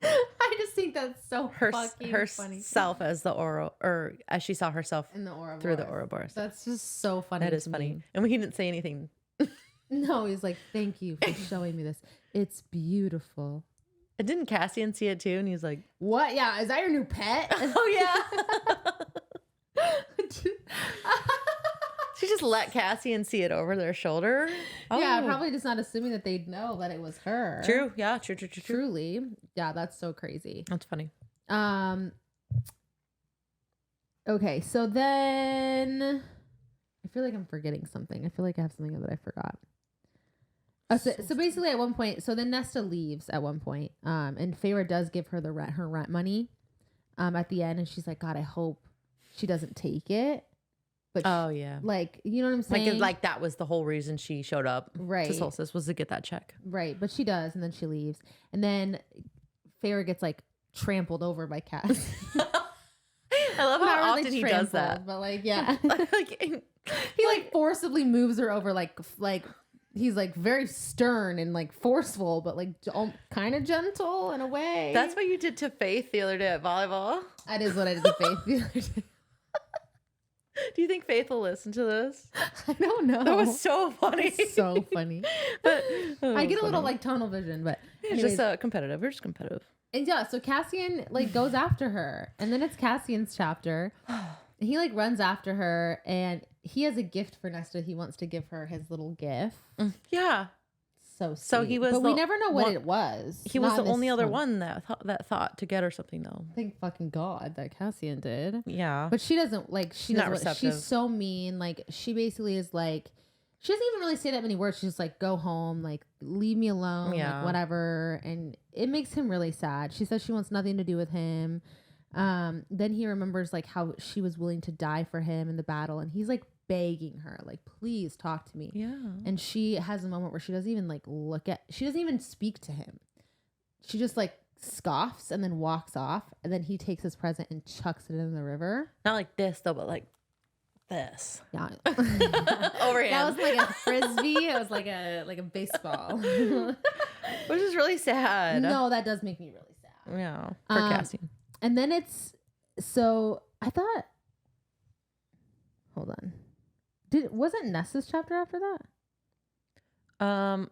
I just think that's so fucking funny. Herself as the Aura, or as she saw herself in the Ouroboros. Through the Ouroboros. That's just so funny. That is funny. Me. And he didn't say anything. No, he's like, thank you for showing me this. It's beautiful. And didn't Cassian see it too? And he's like, what? Yeah. Is that your new pet? Oh, yeah. She just let Cassian see it over their shoulder. Oh. Yeah, probably just not assuming that they'd know that it was her. True. Yeah. True. Truly. Yeah, that's so crazy. That's funny. Okay, so then I feel like I'm forgetting something. I feel like I have something that I forgot. So basically at one point, so then Nesta leaves at one point, and Feyre does give her her rent money at the end, and she's like, God, I hope she doesn't take it. But yeah. Like, you know what I'm saying? Like that was the whole reason she showed up to Solstice, was to get that check. Right, but she does, and then she leaves. And then Feyre gets like trampled over by Cass. I love how often he does that. But like, yeah. He like forcibly moves her over like he's like very stern and like forceful, but like kind of gentle in a way. That's what you did to Faith the other day at volleyball. That is what I did to Faith the other day. Do you think Faith will listen to this? I don't know. That was so funny. It's so funny. But I get a little like tunnel vision, but it's anyways. just competitive. We're just competitive. And yeah, so Cassian like goes after her, and then it's Cassian's chapter. And he like runs after her, and he has a gift for Nesta. He wants to give her his little gift. Yeah. So sweet. So he was, but we never know what it was. He was the only other one that thought to get her something though. Thank fucking God that Cassian did. Yeah. But she doesn't like. She's not receptive. She's so mean. Like she basically is like. She doesn't even really say that many words. She's just like, go home, like, leave me alone, like, whatever. And it makes him really sad. She says she wants nothing to do with him. Then he remembers, like, how she was willing to die for him in the battle. And he's, like, begging her, like, please talk to me. Yeah. And she has a moment where she doesn't even, like, she doesn't even speak to him. She just, like, scoffs and then walks off. And then he takes his present and chucks it in the river. Not like this, though, but like this. Yeah. Overhand. That was like a frisbee. It was like a baseball. Which is really sad. No, that does make me really sad. Yeah. For Cassian. And then I thought, hold on. Wasn't Nessa's chapter after that?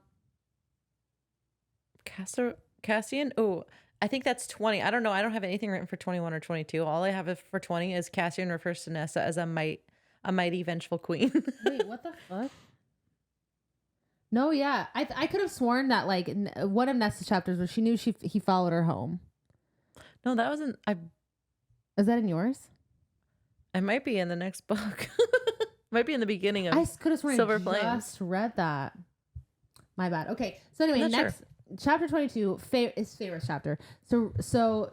Cassian? Oh, I think that's 20. I don't know. I don't have anything written for 21 or 22. All I have for 20 is Cassian refers to Nessa as a mighty vengeful queen. Wait, what the fuck? No, yeah. I could have sworn that like one of Nessa's chapters where she knew he followed her home. No, that wasn't. Is that in yours? I might be in the next book. Might be in the beginning of I could have sworn Silver I Flames. just read that. My bad. Okay. So anyway, next chapter 22 is Feyre's chapter. So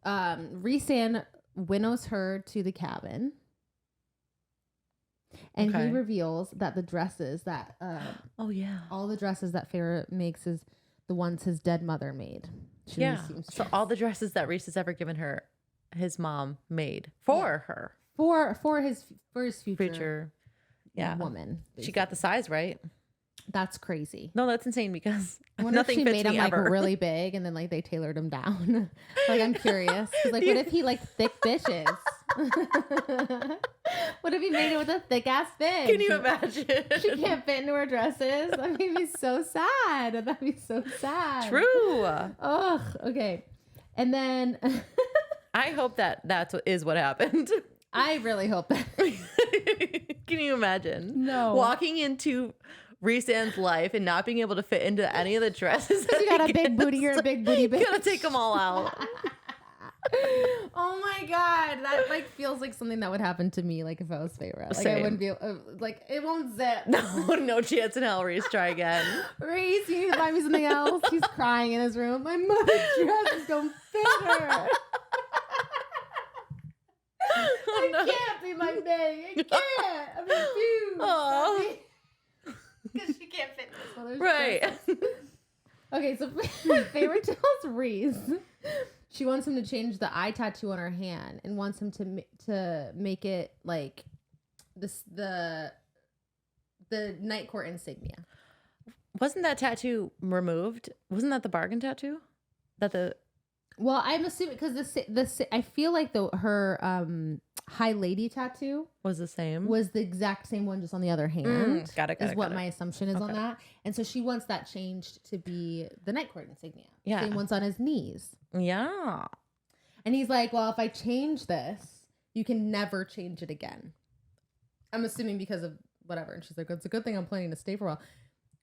Rhysand winnows her to the cabin. And he reveals that the dresses that all the dresses that Feyre makes is the ones his dead mother made. So all the dresses that Rhys has ever given her, his mom made for her. For his future woman. Basically. She got the size right. That's crazy. No, that's insane because nothing fits me ever. Like really big, and then like they tailored him down. Like I'm curious. Like, what if he like thick bitches? What if he made it with a thick ass bitch? Can you imagine? She can't fit into her dresses. That made me so sad. That'd be so sad. True. Ugh. Okay. And then I hope that is what happened. I really hope that. Can you imagine? No. Walking into Rhysand's life and not being able to fit into any of the dresses. You got a big booty. You're a big booty bitch. You gotta take them all out. Oh my God. That like feels like something that would happen to me. Like if I was Feyre. Like Same. I wouldn't be like it won't zip. No chance in hell. Rhys, try again. Rhys, you need to buy me something else. He's crying in his room. My mother's dresses don't fit her. I can't be my bae. I can't. I refuse. Oh. Because she can't fit in his mother's right. dresses. Okay, so Feyre tells Rhys she wants him to change the eye tattoo on her hand and wants him to make it like the Night Court insignia. Wasn't that tattoo removed? Wasn't that the bargain tattoo? Well, I'm assuming because I feel like her High Lady tattoo was the same. Was the exact same one, just on the other hand. Got it. What my assumption is on that, and so she wants that changed to be the Night Court insignia. Yeah, same one's on his knees. Yeah, and he's like, "Well, if I change this, you can never change it again." I'm assuming because of whatever, and she's like, "It's a good thing I'm planning to stay for a while."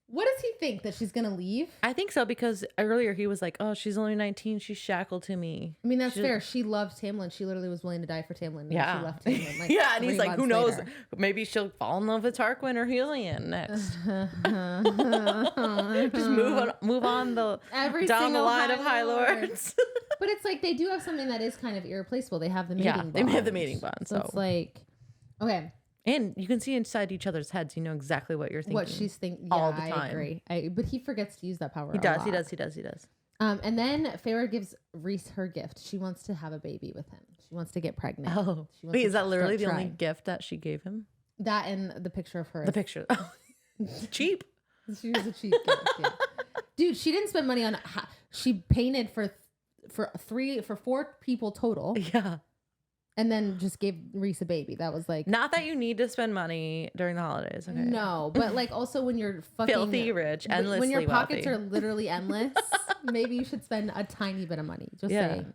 What does he think? That she's gonna leave? I think so because earlier he was like, "Oh, she's only 19. She's shackled to me." I mean, that's fair. She loved Tamlin. She literally was willing to die for Tamlin. Yeah, she left Tamlin. Like, yeah, and he's like, "Who knows? Later. Maybe she'll fall in love with Tarquin or Helion next." Just move on down the line of High Lords. But it's like they do have something that is kind of irreplaceable. They have the mating bond. They have the mating bond. So it's like, okay. And you can see inside each other's heads. You know exactly what you're thinking. What she's thinking. All the time. I agree. But he forgets to use that power. He does. And then Feyre gives Rhys her gift. She wants to have a baby with him. She wants to get pregnant. Oh. Wait, is that literally the only gift that she gave him? That and the picture of her. The picture. Cheap. She was a cheap gift. Yeah. Dude, she didn't spend money on. She painted for 4 people total. Yeah. And then just gave Reese a baby. That was like... Not that you need to spend money during the holidays. Okay. No, but like also when you're fucking... Filthy rich, endlessly when your pockets wealthy. are literally endless, maybe you should spend a tiny bit of money. Just saying.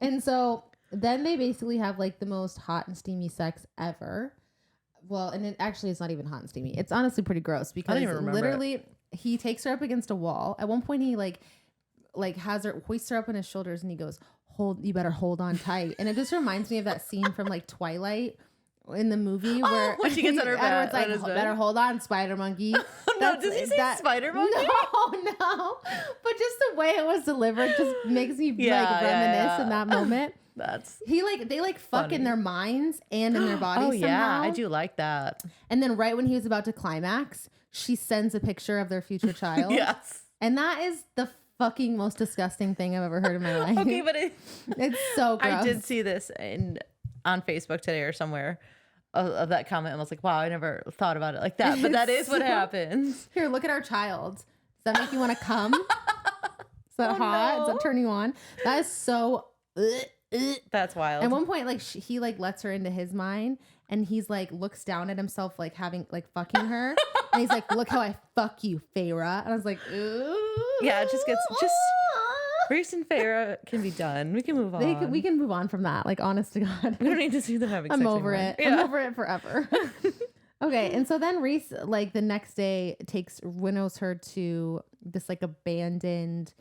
And so then they basically have like the most hot and steamy sex ever. Well, and it actually is not even hot and steamy. It's honestly pretty gross because literally he takes her up against a wall. At one point he like has her, hoists her up on his shoulders and he goes, you better hold on tight. And it just reminds me of that scene from like Twilight in the movie where when she gets on her back, Edward's like, better hold on, spider monkey. No, does he say spider monkey? No. But just the way it was delivered just makes me like reminisce in that moment. They fuck in their minds and in their bodies somehow. Yeah, I do like that. And then right when he was about to climax, she sends a picture of their future child. Yes. And that is the fucking most disgusting thing I've ever heard in my life. Okay, but it's so gross. I did see this on Facebook today or somewhere of that comment. I was like, wow, I never thought about it like that. But that is what happens. Here, look at our child. Does that make you want to come? Is that hot? No. Does that turn you on? That is so... That's wild. At one point, like he like lets her into his mind, and he's like looks down at himself, like having like fucking her, and he's like, "Look how I fuck you, Feyre." And I was like, "Ooh." Yeah, it just gets Reese and Feyre can be done. We can move on. We can move on from that. Like, honest to God, we don't need to see them having. I'm over anymore. it. Yeah. I'm over it forever. Okay, and so then Reese, like the next day, winnows her to this like abandoned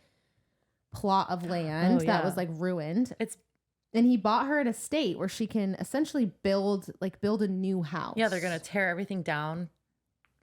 plot of land that was like ruined. And he bought her an estate where she can essentially build a new house. Yeah, they're gonna tear everything down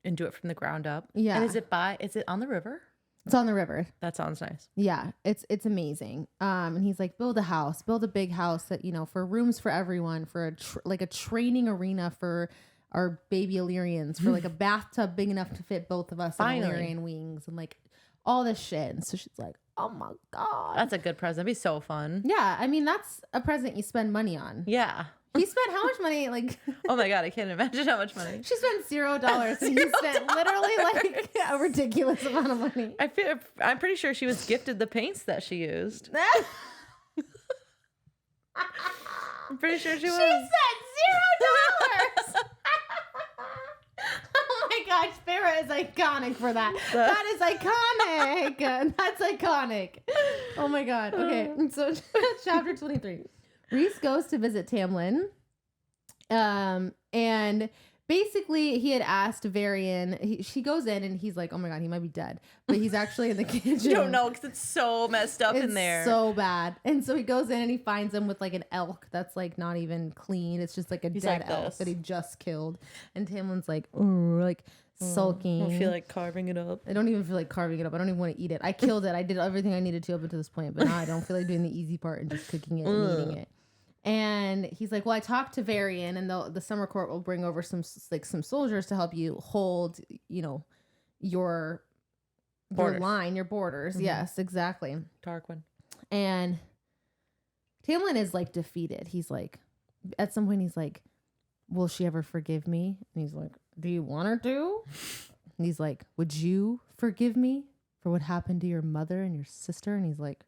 and do it from the ground up. Yeah. And is it on the river? It's on the river. That sounds nice. Yeah, it's amazing. And he's like, build a big house that, for rooms for everyone, for a training arena for our baby Illyrians, for like a bathtub big enough to fit both of us and Illyrian wings and like all this shit. And so she's like, oh my God. That's a good present. It'd be so fun. Yeah. I mean, that's a present you spend money on. Yeah. He spent how much money? Like, oh my God, I can't imagine how much money. She spent $0 and he spent literally like a ridiculous amount of money. I'm pretty sure she was gifted the paints that she used. I'm pretty sure she was. She spent $0. Oh my gosh, Feyre is iconic for that. That is iconic. That's iconic. Oh my God. Okay, so chapter 23. Reese goes to visit Tamlin. And basically he had asked Varian, she goes in and he's like, oh my God, he might be dead. But he's actually in the kitchen. You don't know because it's so messed up in there. It's so bad. And so he goes in and he finds him with like an elk that's like not even clean. It's just like a dead elk that he just killed. And Tamlin's like, sulking. I don't feel like carving it up. I don't even feel like carving it up. I don't even want to eat it. I killed it. I did everything I needed to up until this point. But now I don't feel like doing the easy part and just cooking it and eating it. And he's like, well, I talked to Varian and the summer court will bring over some soldiers to help you hold, your line, your borders. Mm-hmm. Yes, exactly. Tarquin. And Tamlin is like defeated. He's like, at some point he's like, will she ever forgive me? And he's like, do you want her to? And he's like, would you forgive me for what happened to your mother and your sister? And he's like,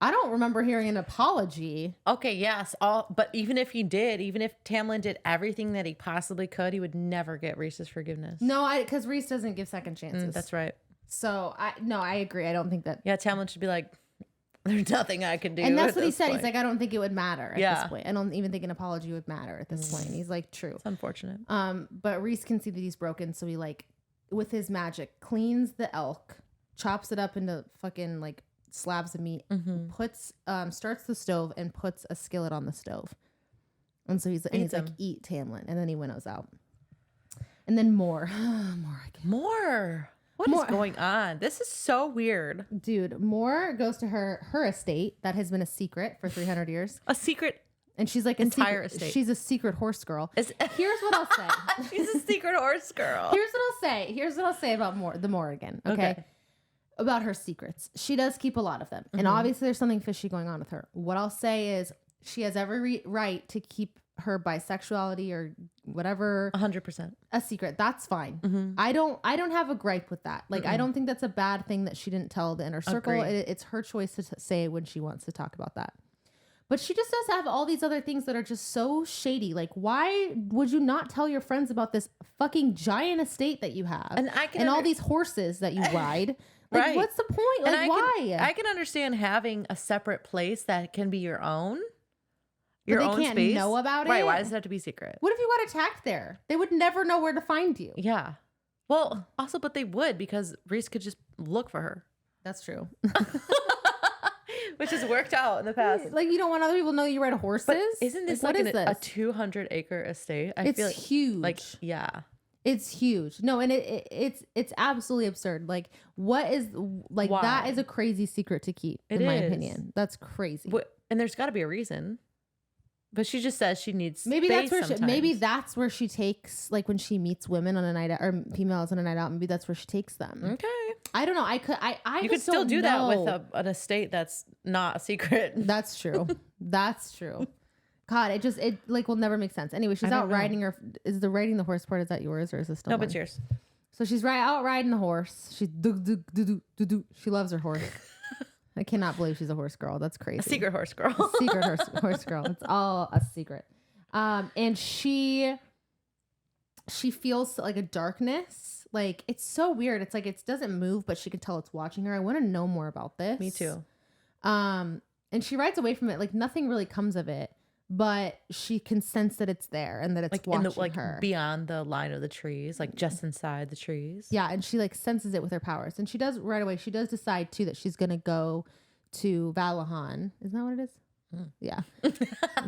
I don't remember hearing an apology. Okay, yes. But even if he did, even if Tamlin did everything that he possibly could, he would never get Reese's forgiveness. No, because Reese doesn't give second chances. That's right. So, I agree. I don't think that... Yeah, Tamlin should be like, there's nothing I can do. And that's what he said. Point. He's like, I don't think it would matter at this point. I don't even think an apology would matter at this point. And he's like, true. It's unfortunate. But Reese can see that he's broken. So he like, with his magic, cleans the elk, chops it up into fucking like slabs of meat, starts the stove and puts a skillet on the stove. And so he's like, eat Tamlin. And then he winnows out. And then more. What is going on? This is so weird. Dude, Moore goes to her estate that has been a secret for 300 years. A secret? And she's like entire estate. She's a secret horse girl. Here's what I'll say. She's a secret horse girl. Here's what I'll say about the Morrigan. Okay. About her secrets. She does keep a lot of them. And obviously there's something fishy going on with her. What I'll say is she has every right to keep her bisexuality or whatever 100% a secret. That's fine. I don't have a gripe with that. Like I don't think that's a bad thing that she didn't tell the inner circle. It's her choice to say when she wants to talk about that. But she just does have all these other things that are just so shady. Like, why would you not tell your friends about this fucking giant estate that you have and all these horses that you ride? Like, right. What's the point? Like, why? I can understand having a separate place that can be your own. Your own space. They can't know about it? Right, why does it have to be secret? What if you got attacked there? They would never know where to find you. Yeah. Well, also, but they would because Reese could just look for her. That's true. Which has worked out in the past. Like, you don't want other people to know you ride horses? But isn't this like a 200-acre estate? I feel like, huge. Like, yeah. It's huge. No, and it's absolutely absurd. Like, what is, like, why? That is a crazy secret to keep, in my opinion. That's crazy. And there's got to be a reason. But she just says she needs maybe space that's where maybe that's where she takes, like, when she meets women on a night out, or females on a night out, maybe that's where she takes them. Okay. I don't know. You could still do that with an estate that's not a secret. That's true. That's true. God, it like will never make sense. Anyway, she's out riding her. Is the riding the horse part, is that yours or is this still No, but yours. So she's out riding the horse. She's she loves her horse. I cannot believe she's a horse girl. That's crazy. A secret horse girl. A secret horse girl. It's all a secret. And she feels like a darkness. Like, it's so weird. It's like it doesn't move, but she can tell it's watching her. I want to know more about this. Me too. And she rides away from it. Like, nothing really comes of it, but she can sense that it's there and that it's like watching her. Beyond the line of the trees, like just inside the trees. Yeah, and she like senses it with her powers. And she does right away. She does decide too that she's gonna go to Valahan. Isn't that what it is? Mm. Yeah.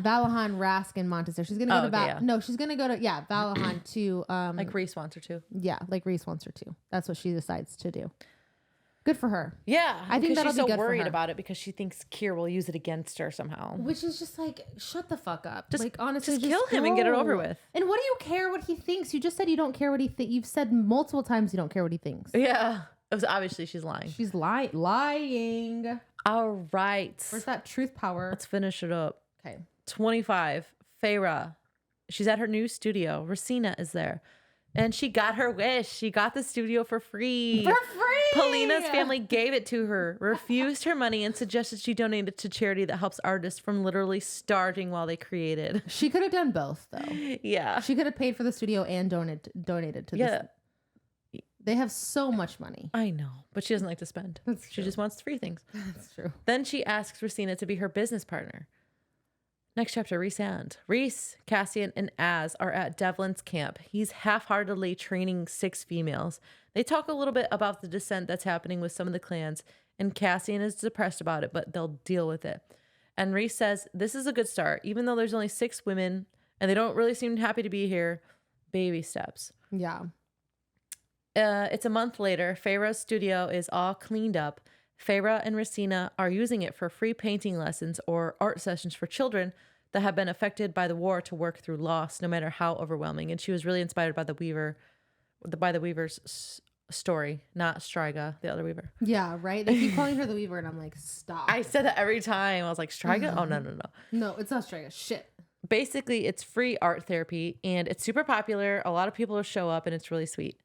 Valahan, Rask, and Montessori. She's gonna go to No, she's gonna go to Valahan to like Reese wants her to. Yeah, like Reese wants her to. That's what she decides to do. Good for her. Yeah, I think that'll she's be good so worried for her. about it because she thinks Kier will use it against her somehow. Which is just like, shut the fuck up. Just, like, honestly, just kill him and get it over with. And what do you care what he thinks? You just said you don't care what he thinks. You've said multiple times you don't care what he thinks. Yeah, it was obviously she's lying. She's lying. All right. Where's that truth power? Let's finish it up. Okay. 25. Feyre. She's at her new studio. Racina is there. And she got her wish. She got the studio for free. For free! Polina's family gave it to her, refused her money, and suggested she donate it to charity that helps artists from literally starving while they created. She could have done both, though. Yeah. She could have paid for the studio and donated to this. They have so much money. I know, but she doesn't like to spend. That's true. She just wants free things. That's true. Then she asks Racina to be her business partner. Next chapter, Rhys and Rhys, Cassian, and Az are at Devlin's camp. He's half-heartedly training 6 females. They talk a little bit about the dissent that's happening with some of the clans, and Cassian is depressed about it, but they'll deal with it. And Rhys says, this is a good start. Even though there's only 6 women, and they don't really seem happy to be here, baby steps. Yeah. It's a month later. Feyre's studio is all cleaned up. Feyre and Racina are using it for free painting lessons or art sessions for children that have been affected by the war to work through loss, no matter how overwhelming. And she was really inspired by the Weaver's story, not Striga, the other Weaver. Yeah, right? They keep calling her the Weaver, and I'm like, stop. I said that every time. I was like, Striga? Oh, no. No, it's not Striga. Shit. Basically, it's free art therapy, and it's super popular. A lot of people will show up, and it's really sweet.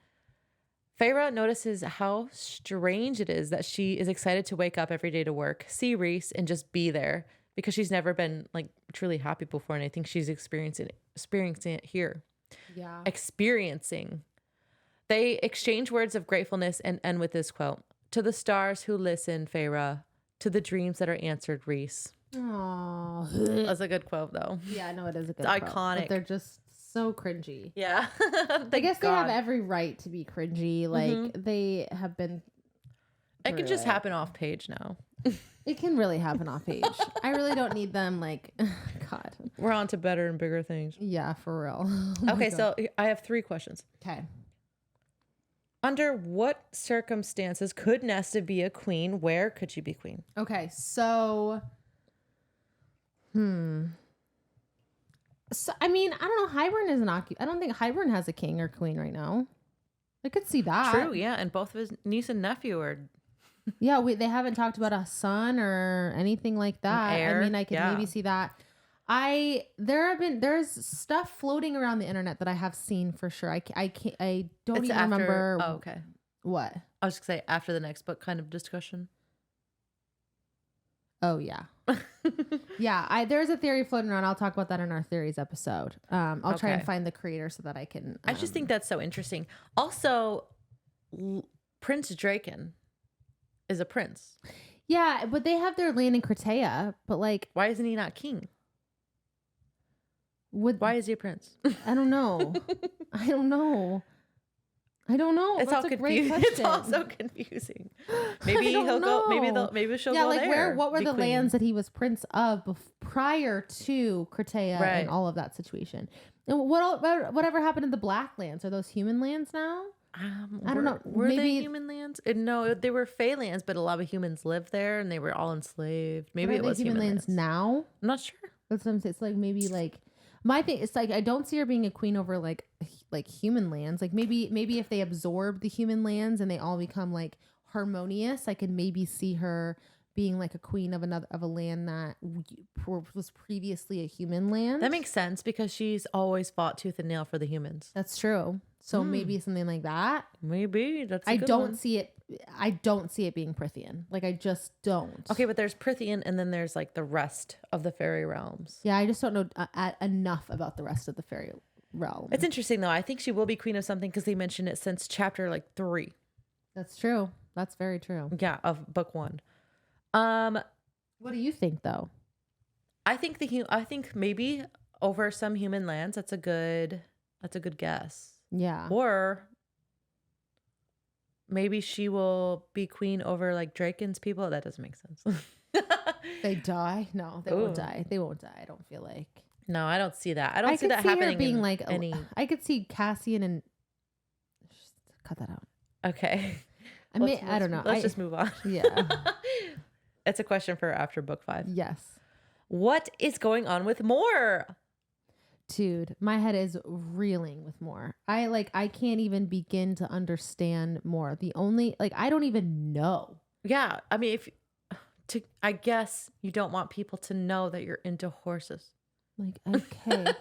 Feyre notices how strange it is that she is excited to wake up every day to work, see Rhys, and just be there because she's never been like truly happy before. And I think she's experiencing it here. Yeah. Experiencing. They exchange words of gratefulness and end with this quote. To the stars who listen, Feyre. To the dreams that are answered, Rhys. Aww. That's a good quote, though. Yeah, no, it is a good it's quote. Iconic. But they're just so cringy. Yeah. I guess they have every right to be cringy. Like, they have been. It can just happen off page now. It can really happen off page. I really don't need them. Like, God. We're on to better and bigger things. Yeah, for real. Okay, so I have 3 questions. Okay. Under what circumstances could Nesta be a queen? Where could she be queen? Okay, so. So, I mean, I don't know. Hybern is I don't think Hybern has a king or queen right now. I could see that. True, yeah. And both of his niece and nephew are. Yeah, they haven't talked about a son or anything like that. Heir, I mean, I could maybe see that. There's stuff floating around the internet that I have seen for sure. I don't even remember. Oh, okay. What? I was going to say after the next book kind of discussion. Oh yeah. Yeah, there's a theory floating around. I'll talk about that in our theories episode. I'll try and find the creator so that I can. I just think that's so interesting. Also, Prince Draken is a prince. Yeah, but they have their land in Cretea. But like, why isn't he not king? Why is he a prince? I don't know. I don't know. It's That's all a great confusing. It's all so confusing. Maybe he'll go. Maybe she'll go there. What were the lands that he was prince of prior to Cretea and all of that situation? And whatever happened to the Black lands? Are those human lands now? I don't know. Were they human lands? No, they were Fey lands, but a lot of humans lived there, and they were all enslaved. Maybe it was human lands now. I'm not sure. That's what I'm saying. It's like maybe like. My thing is like I don't see her being a queen over like human lands. Like maybe if they absorb the human lands and they all become like harmonious, I could maybe see her being like a queen of a land that was previously a human land. That makes sense because she's always fought tooth and nail for the humans. That's true. So maybe something like that. Maybe that's. I don't see it. I don't see it being Prythian. Like I just don't. Okay, but there's Prythian, and then there's like the rest of the fairy realms. Yeah, I just don't know enough about the rest of the fairy realm. It's interesting though. I think she will be queen of something because they mentioned it since chapter like 3. That's true. That's very true. Yeah, of book 1. What do you think though? I think maybe over some human lands. That's a good guess. Yeah. Or maybe she will be queen over like Draken's people. That doesn't make sense. They die? No, they won't die. They won't die. I don't feel like. No, I don't see that. I don't see that happening. Her being like any. I could see Cassian and. Cut that out. Okay. I don't know. Let's just move on. Yeah. It's a question for after book 5. Yes. What is going on with Moore? Dude, my head is reeling with Moore. I can't even begin to understand Moore. I don't even know. Yeah. I mean, I guess you don't want people to know that you're into horses. Like, okay.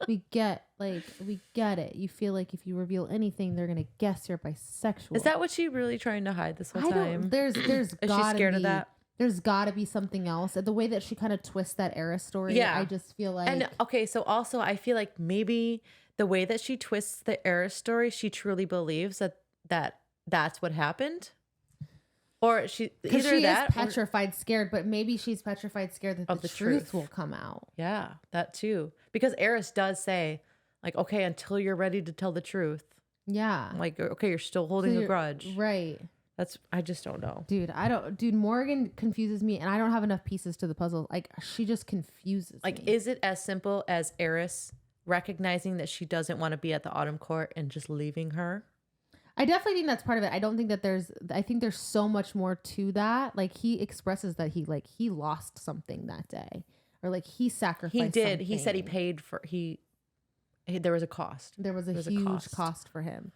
we get it. You feel like if you reveal anything, they're gonna guess you're bisexual. Is that what she's really trying to hide this whole time? There's is she scared of that? There's got to be something else. The way that she kind of twists that Eris story, I just feel like. And okay, so also I feel like maybe the way that she twists the Eris story, she truly believes that's what happened, or she is petrified, scared, but maybe she's petrified, scared that the truth will come out. Yeah, that too, because Eris does say, like, okay, until you're ready to tell the truth. Yeah. Like, okay, you're still holding a grudge, right? I just don't know. Dude, Morgan confuses me and I don't have enough pieces to the puzzle. Like she just confuses me. Is it as simple as Eris recognizing that she doesn't want to be at the Autumn Court and just leaving her? I definitely think that's part of it. I don't think that I think there's so much more to that. Like he expresses that he lost something that day or like he sacrificed. He did. Something. He said he paid for, there was a cost. There was a huge cost for him.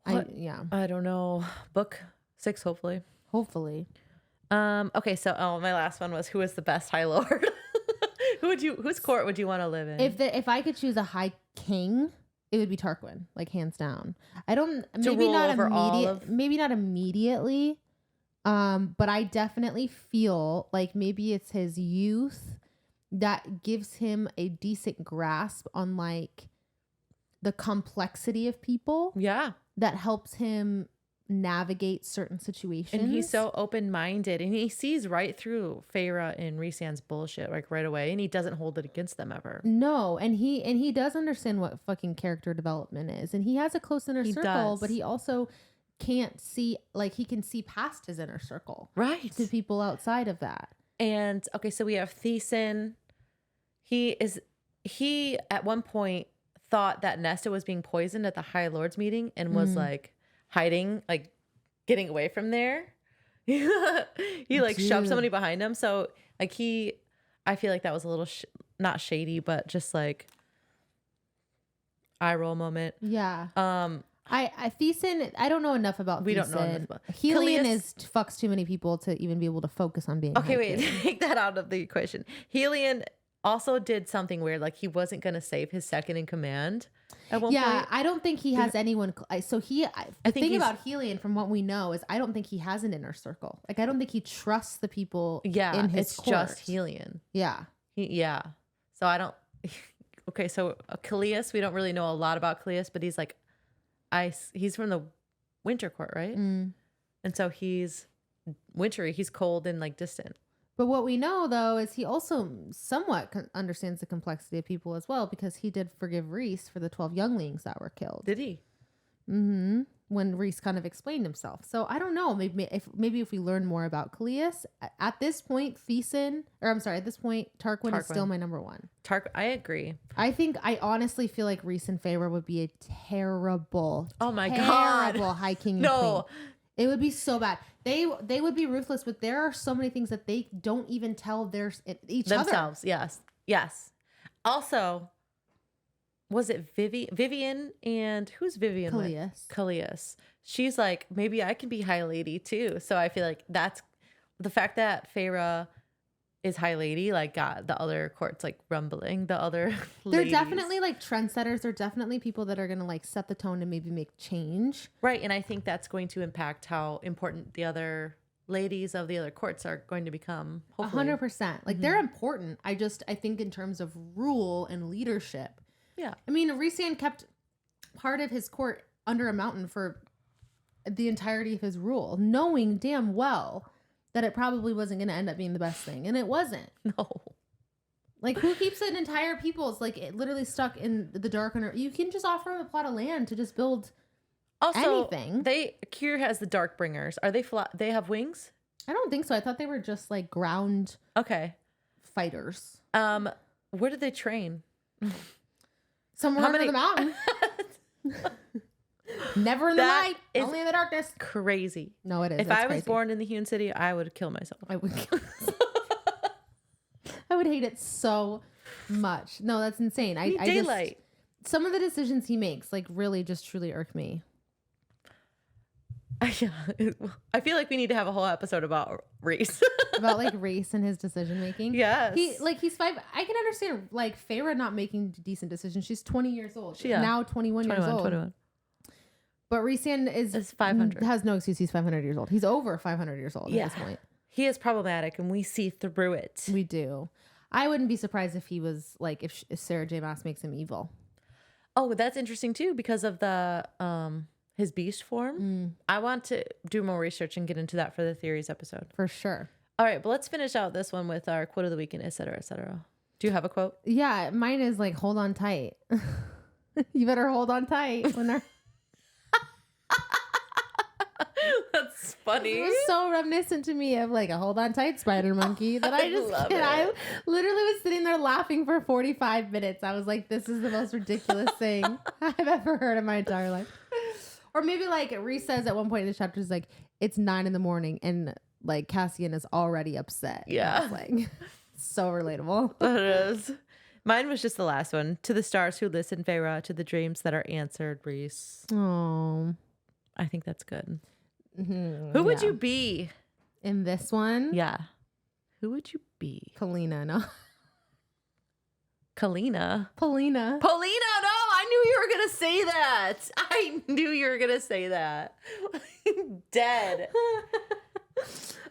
I don't know. Book 6, hopefully. Okay, so my last one was, who is the best High Lord? Whose court would you want to live in? If I could choose a High King, it would be Tarquin, like hands down. Maybe not immediately. But I definitely feel like maybe it's his youth that gives him a decent grasp on like the complexity of people. Yeah. That helps him navigate certain situations. And he's so open-minded and he sees right through Feyre and Rhysand's bullshit like right away, and he doesn't hold it against them ever. No, and he does understand what fucking character development is, and he has a close inner circle, but he also can't see, like, he can see past his inner circle, right, to people outside of that. And okay, so we have Thiessen. He at one point thought that Nesta was being poisoned at the High Lords meeting and was like hiding, like getting away from there. He like shoved somebody behind him. So like I feel like that was a little not shady, but just like eye roll moment. Yeah. Thiessen, I don't know enough about. We don't know enough about. Helion fucks too many people to even be able to focus on being. Okay, wait, take that out of the equation. Helion also did something weird. Like he wasn't going to save his second in command at one point. I don't think he has anyone. So the think thing about Helion, from what we know, is I don't think he has an inner circle. Like I don't think he trusts the people. In his it's court. just Helion. Yeah. So I don't. Okay, so Kahlua, we don't really know a lot about Kahlua, but he's like ice. He's from the winter court, right? And so he's wintry. He's cold and like distant. But what we know, though, is he also somewhat understands the complexity of people as well, because he did forgive Rhys for the 12 younglings that were killed. Did he? Mm-hmm. When Rhys kind of explained himself. So I don't know. Maybe if we learn more about Kahlua, at this point, at this point, Tarquin is still my number one. I agree. I honestly feel like Rhys and Feyre would be a terrible, God, High King and Queen. It would be so bad. They would be ruthless, but there are so many things that they don't even tell each themselves. other. Yes. Also, was it Vivian and who's Vivian? Kahlua. She's like, maybe I can be High Lady too. So I feel like that's the fact that Feyre is High Lady, like got the other courts like rumbling. The other they're definitely like trendsetters. They're definitely people that are gonna like set the tone and maybe make change. Right, and I think that's going to impact how important the other ladies of the other courts are going to become. 100%. Like they're important. I think in terms of rule and leadership. Yeah. I mean, Rhysand kept part of his court under a mountain for the entirety of his rule, knowing damn well that it probably wasn't going to end up being the best thing. And it wasn't. No. Like, who keeps an entire people's, like, it literally stuck in the dark? You can just offer them a plot of land to just build anything. Kyr has the Darkbringers. Are they they have wings? I don't think so. I thought they were just, like, ground fighters. Where did they train? Somewhere under the mountain. Never in the light, only in the darkness. Crazy. No, it is. If I was born in the Hewn City, I would kill myself. I would kill myself. I would hate it so much. No, that's insane. Daylight. Some of the decisions he makes, like, really just truly irk me. I feel like we need to have a whole episode about Rhys. About like Rhys and his decision making. Yes. He's 5. I can understand like Feyre not making decent decisions. She's 20 years old. She's now 21 years old. 21. But Rhysand is 500. Has no excuse. He's 500 years old. He's over 500 years old at this point. He is problematic, and we see through it. We do. I wouldn't be surprised if he was like if Sarah J. Maas makes him evil. Oh, that's interesting too because of the his beast form. I want to do more research and get into that for the theories episode. For sure. All right, but let's finish out this one with our quote of the week and et cetera, et cetera. Do you have a quote? Yeah, mine is like, hold on tight. You better hold on tight when they're... That's funny. It was so reminiscent to me of like a hold on tight spider monkey that I just can't. I literally was sitting there laughing for 45 minutes. I was like, this is the most ridiculous thing I've ever heard in my entire life. Or maybe like Rhys says at one point in the chapter is like, it's 9 a.m. and like Cassian is already upset. Yeah. Like, so relatable. It is. Mine was just the last one. To the stars who listen, Feyre, to the dreams that are answered, Rhys. Oh, I think that's good. Mm-hmm. Who would you be? In this one? Yeah. Who would you be? Polina, no. Polina, no. I knew you were going to say that. I knew you were going to say that. Dead.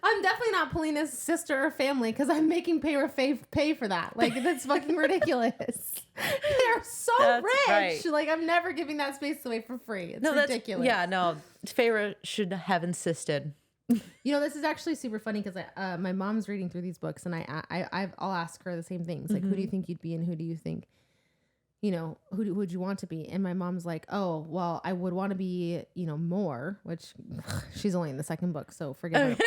I'm definitely not Polina's sister or family because I'm making pay for that. Like, that's fucking ridiculous. They're so rich. Right. Like, I'm never giving that space away for free. It's ridiculous. Yeah, no. Feyre should have insisted. You know, this is actually super funny because my mom's reading through these books and I'll ask her the same things. Like, who do you think you'd be and who do you think, you know, who would you want to be? And my mom's like, oh, well, I would want to be, you know, Mor, which she's only in the second book, so forget her.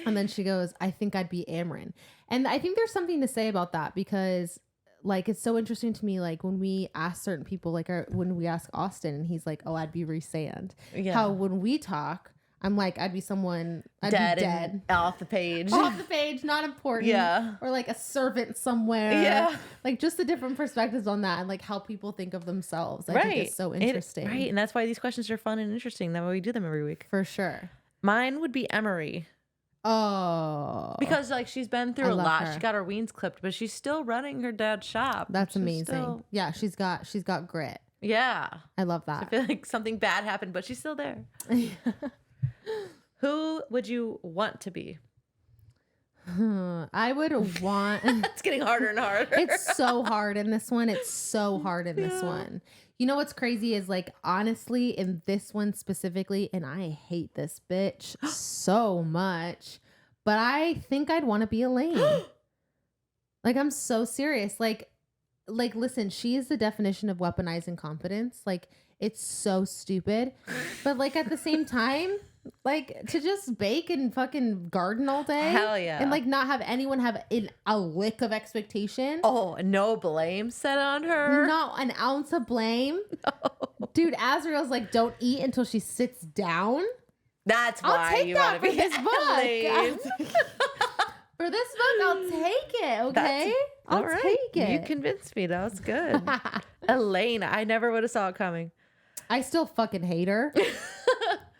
And then she goes, I think I'd be Amren. And I think there's something to say about that because, like, it's so interesting to me, like, when we ask certain people, like, when we ask Austin and he's like, oh, I'd be Rhysand. Yeah. How when we talk, I'm like, I'd be someone dead. Off the page. Off the page, not important. Yeah. Or like a servant somewhere. Yeah. Like just the different perspectives on that and like how people think of themselves. I think it's so interesting. Right. And that's why these questions are fun and interesting. That way we do them every week. For sure. Mine would be Emery. Oh. Because like she's been through I a love lot. her. She got her wings clipped, but she's still running her dad's shop. That's which is amazing. still- Yeah, she's got grit. yeah. I love I that. feel like something bad happened, but she's still there. Who would you want to be? I would want. It's getting harder and harder. It's so hard in this one. It's so hard in this one. You know what's crazy is like, honestly, in this one specifically, and I hate this bitch so much, but I think I'd want to be Elaine. Like, I'm so serious. Like, listen, she is the definition of weaponizing confidence. Like, it's so stupid. But like at the same time, like to just bake and fucking garden all day. Hell yeah. And like not have anyone have a lick of expectation. Oh, no blame set on her. Not an ounce of blame. No. Dude, Azriel's like, don't eat until she sits down. That's I'll why take you that want to for be this Elaine. book. For this book, I'll take it, okay? I'll All right. take it. You convinced me. That was good. Elaine, I never would have saw it coming. I still fucking hate her.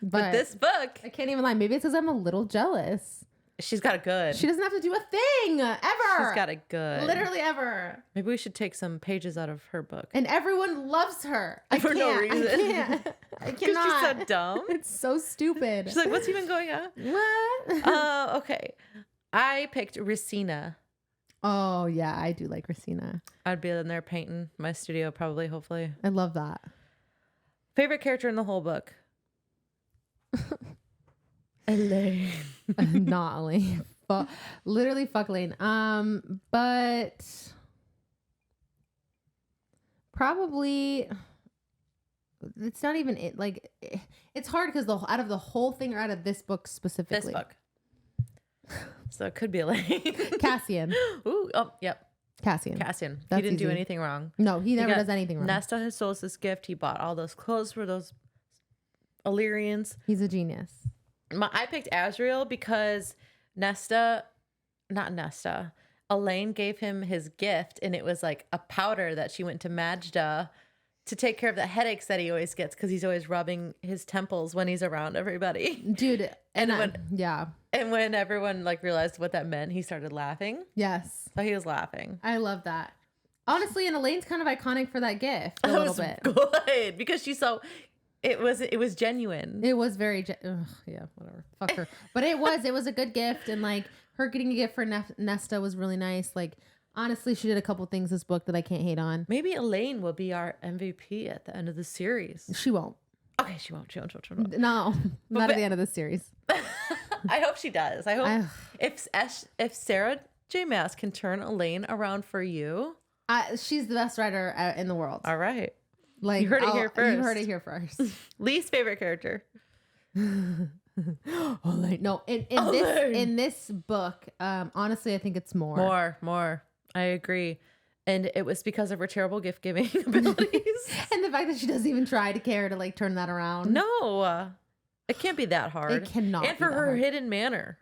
But this book, I can't even lie. Maybe it's because I'm a little jealous. she's got it good. She doesn't have to do a thing ever. She's got it good. Literally ever. Maybe we should take some pages out of her book. And everyone loves her. For no reason. I can't. I Because cannot. she's so dumb. It's so stupid. She's like, what's even going on? What? Okay. I picked Racina. Oh, yeah. I do like Racina. I'd be in there painting my studio probably, hopefully. I love that. Favorite character in the whole book? Elaine. Not Elaine. Literally fuck Elaine. But probably it's not even it. Like it's hard because out of the whole thing or out of this book specifically. This book. So it could be Elaine. Cassian. Ooh, oh, yep. Cassian. He That's didn't do easy. anything wrong. No, he never got does anything wrong. Nesta his solstice gift. He bought all those clothes for those Illyrians. He's a genius. I picked Azriel because Elaine gave him his gift, and it was like a powder that she went to Majda to take care of the headaches that he always gets because he's always rubbing his temples when he's around everybody. Dude. And And when everyone like realized what that meant, he started laughing. yes. So he was laughing. I love that. Honestly, and Elaine's kind of iconic for that gift a That little was bit. good because she's so. It was genuine. It was very, yeah, whatever. Fuck her. But it was a good gift. And like her getting a gift for Nesta was really nice. Like, honestly, she did a couple things this book that I can't hate on. Maybe Elaine will be our MVP at the end of the series. She won't. Okay, she won't. No, not at the end of the series. I hope she does. I hope if Sarah J. Maas can turn Elaine around for you. She's the best writer in the world. All right. Like You heard it here first. You heard it here first. Least favorite character. Elaine. No, in this book, honestly, I think it's more. More. I agree. And it was because of her terrible gift giving abilities. And the fact that she doesn't even try to care to like turn that around. No, it can't be that hard. It cannot. And for be that her hard. hidden manner,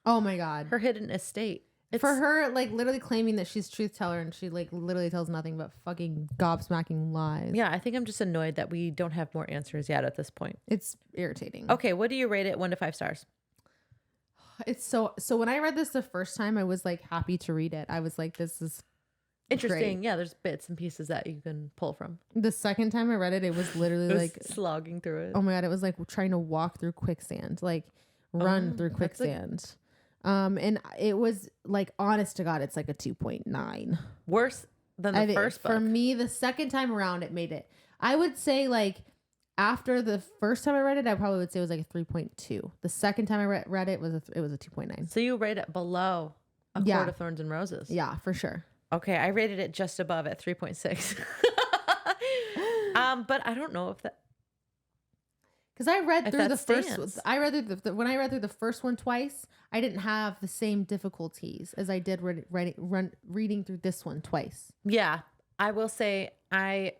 Oh my God. her hidden estate. For her, like literally claiming that she's truth teller and she like literally tells nothing but fucking gobsmacking lies. Yeah, I think I'm just annoyed that we don't have more answers yet at this point. It's irritating. Okay, what do you rate it 1 to 5 stars? It's so when I read this the first time, I was like happy to read it. I was like, this is Interesting. great. Yeah, there's bits and pieces that you can pull from. The second time I read it, it was literally It was like slogging through it. oh my God, it was like trying to walk through quicksand, like run through that's quicksand. And it was like, honest to God, it's like a 2.9. Worse than the first book. For me, the second time around, it made it. I would say like after the first time I read it, I probably would say it was like a 3.2. The second time I read it was a 2.9. So you rate it below A Court of Thorns and Roses. Yeah, for sure. Okay, I rated it just above at 3.6. But I don't know if that. Because I read through the stands. first. I read through when I read through the first one twice. I didn't have the same difficulties as I did reading through this one twice. Yeah, I will say I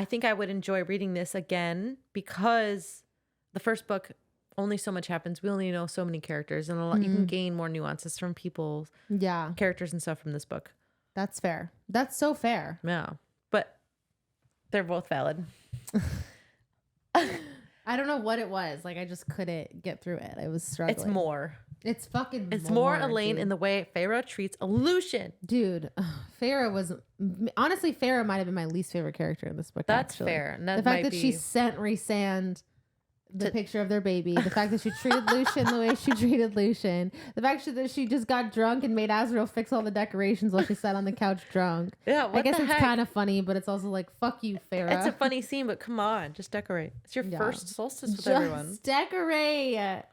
think I would enjoy reading this again because the first book only so much happens. We only know so many characters, and a lot, you can gain more nuances from people's characters and stuff from this book. That's fair. That's so fair. Yeah, but they're both valid. I don't know what it was. Like I just couldn't get through it. I was struggling. It's more. It's fucking It's more dude. Elaine in the way Feyre treats Lucian. Dude, Farrah was honestly Farrah might have been my least favorite character in this book. That's actually. fair. And The fact that she sent Rhysand the picture of their baby, the fact that she treated Lucian the way she treated Lucian, the fact that she just got drunk and made Azriel fix all the decorations while she sat on the couch drunk. Yeah, I guess it's kind of funny, but it's also like, fuck you, Farrah. It's a funny scene, but come on, just decorate. It's your first solstice with everyone. Just decorate.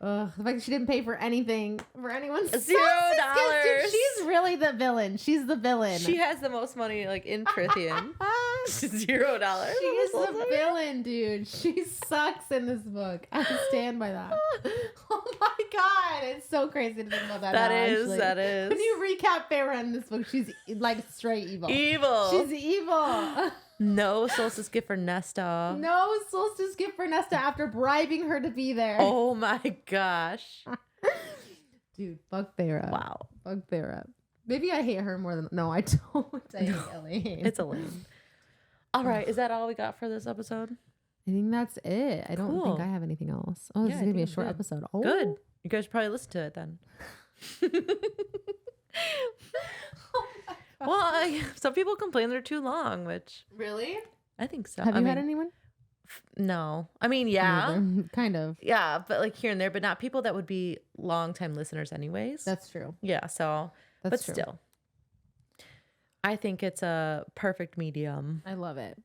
Ugh, the fact that she didn't pay for anything for anyone's $0. Dude, she's really the villain. She's the villain. She has the most money, like, in Prythian. $0. She is the villain, dude. She sucks in this book. I stand by that. Oh my god, it's so crazy to think about that. That is. When you recap Farrah in this book, she's like straight evil. She's evil. No solstice gift for Nesta. No solstice gift for Nesta after bribing her to be there. Oh my gosh. Dude, fuck Farrah. Wow. Fuck Farrah. Maybe I hate her more than... No, I don't. I hate Elaine. It's Elaine. All right. Is that all we got for this episode? I think that's it. I don't think I have anything else. Oh, this is going to be a short episode. Oh. Good. You guys should probably listen to it then. Well, some people complain they're too long, which... Really? I think so. Have you had anyone? No. I mean, yeah. Kind of. Yeah, but like here and there, but not people that would be longtime listeners anyways. That's true. Yeah, so... That's but true. Still. I think it's a perfect medium. I love it.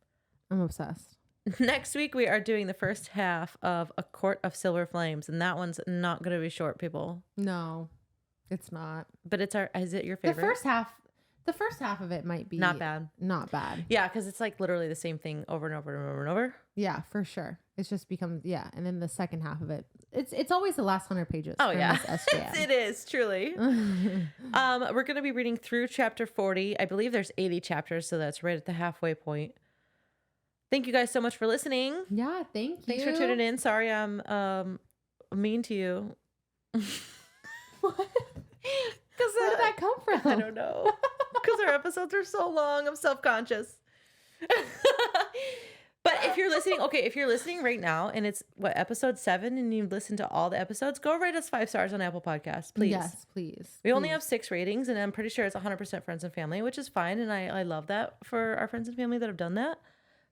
I'm obsessed. Next week, we are doing the first half of A Court of Silver Flames, and that one's not going to be short, people. No, it's not. But is it your favorite? The first half of it might be not bad. Not bad. Yeah, because it's like literally the same thing over and over and over and over. Yeah, for sure. It's just becomes and then the second half of it, it's always the last 100 pages. Oh yeah, it is truly. We're gonna be reading through chapter 40. I believe there's 80 chapters, so that's right at the halfway point. Thank you guys so much for listening. Yeah, thank you. Thanks for tuning in. Sorry I'm mean to you. What? Where did that come from? I don't know. Because our episodes are so long. I'm self-conscious. But if you're listening right now and it's episode 7 and you've listened to all the episodes, go rate us 5 stars on Apple Podcasts, please. Yes, please. We only have 6 ratings and I'm pretty sure it's 100% friends and family, which is fine. And I love that for our friends and family that have done that.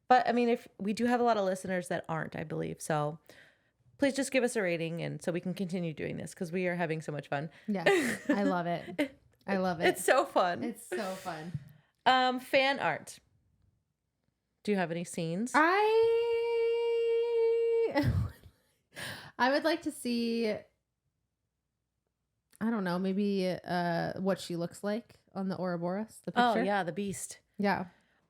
But I mean, if we do have a lot of listeners that aren't, I believe. So please just give us a rating and so we can continue doing this because we are having so much fun. Yes, I love it. I love it. It's so fun. It's so fun. Fan art. Do you have any scenes? I would like to see, I don't know, maybe what she looks like on the Ouroboros, the picture. Oh, yeah, the beast. Yeah.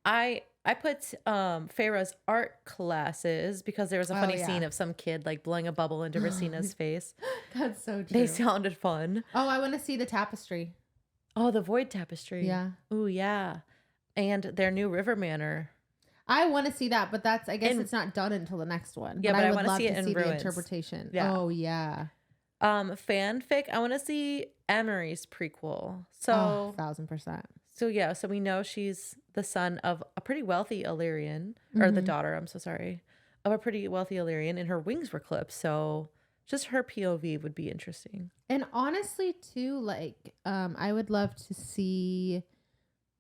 I put Feyre's art classes because there was a funny scene of some kid like blowing a bubble into Racina's face. That's so true. They sounded fun. Oh, I want to see the tapestry. Oh, the Void Tapestry. Yeah. Ooh, yeah. And their new River Manor. I want to see that, but I guess it's not done until the next one. Yeah, but I would want to see it in the ruins. interpretation. Yeah. Oh, yeah. Fanfic. I want to see Emery's prequel. So 1,000%. So yeah, so we know she's the son of a pretty wealthy Illyrian, or the daughter, I'm so sorry, of a pretty wealthy Illyrian, and her wings were clipped. So just her POV would be interesting. And honestly, too, like, I would love to see,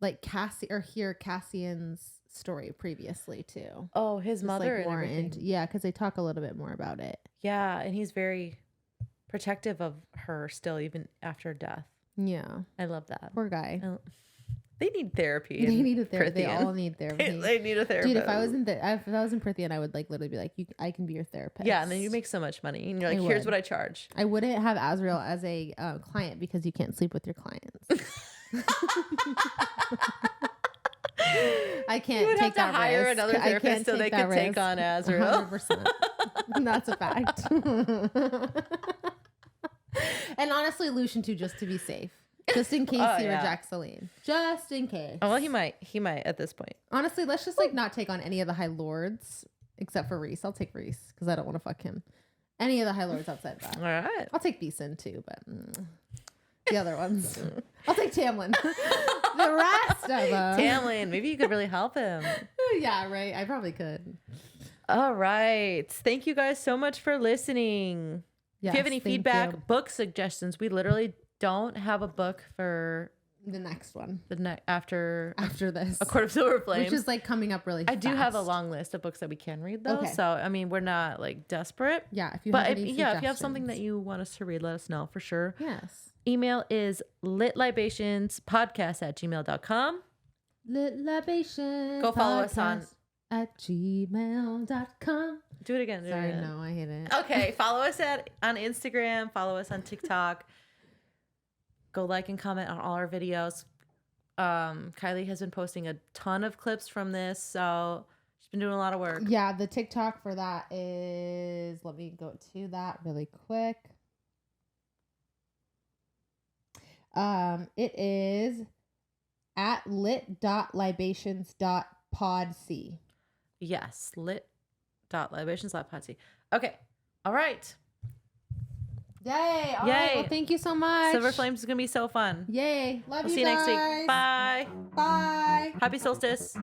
like, hear Cassian's story previously too. Oh, his mother like, and everything. Yeah, because they talk a little bit more about it. Yeah, and he's very protective of her still, even after death. Yeah, I love that. Poor guy. They need therapy. They need a therapy. They all need therapy. They need a therapist. Dude, if I was in Prythian, I would like literally be like, I can be your therapist. Yeah, and then you make so much money, and you're like, here's what I charge. I wouldn't have Azriel as a client because you can't sleep with your clients. I can't. You would take have to hire risk. another therapist so they could take on Azriel. 100%. That's a fact. And honestly, Lucian too, just to be safe. Just in case he rejects Celine. Just in case. Oh, well, he might at this point. Honestly, let's just like not take on any of the High Lords except for Rhys. I'll take Rhys because I don't want to fuck him. Any of the High Lords outside that. All right. I'll take Beeson too, but the other ones. I'll take Tamlin. The rest of them. Tamlin, maybe you could really help him. Yeah, right. I probably could. All right. Thank you guys so much for listening. If you have any thank feedback, you. book suggestions, we literally don't have a book for The next one after this, A Court of Silver Flames, which is like coming up really I fast. do have a long list of books that we can read though. Okay. So, I mean, we're not like desperate. Yeah. If you But have if any you have something that suggestions. you want us to read, let us know for sure. Yes. Email is litlibationspodcast@gmail.com. Litlibation. Go follow us on at gmail.com. Do it again. Sorry, no, I hate it. Okay, follow us on Instagram. Follow us on TikTok. Go like and comment on all our videos. Kylie has been posting a ton of clips from this, so she's been doing a lot of work. Yeah, the TikTok for that is, let me go to that really quick. It is at lit.libations.podc. Yes, lit.libations.podc. Okay, all right. Yay! All Yay! right, well, thank you so much. Silver Flames is gonna be so fun. Yay! Love We'll you see you next guys. week. Bye. Bye. Happy solstice.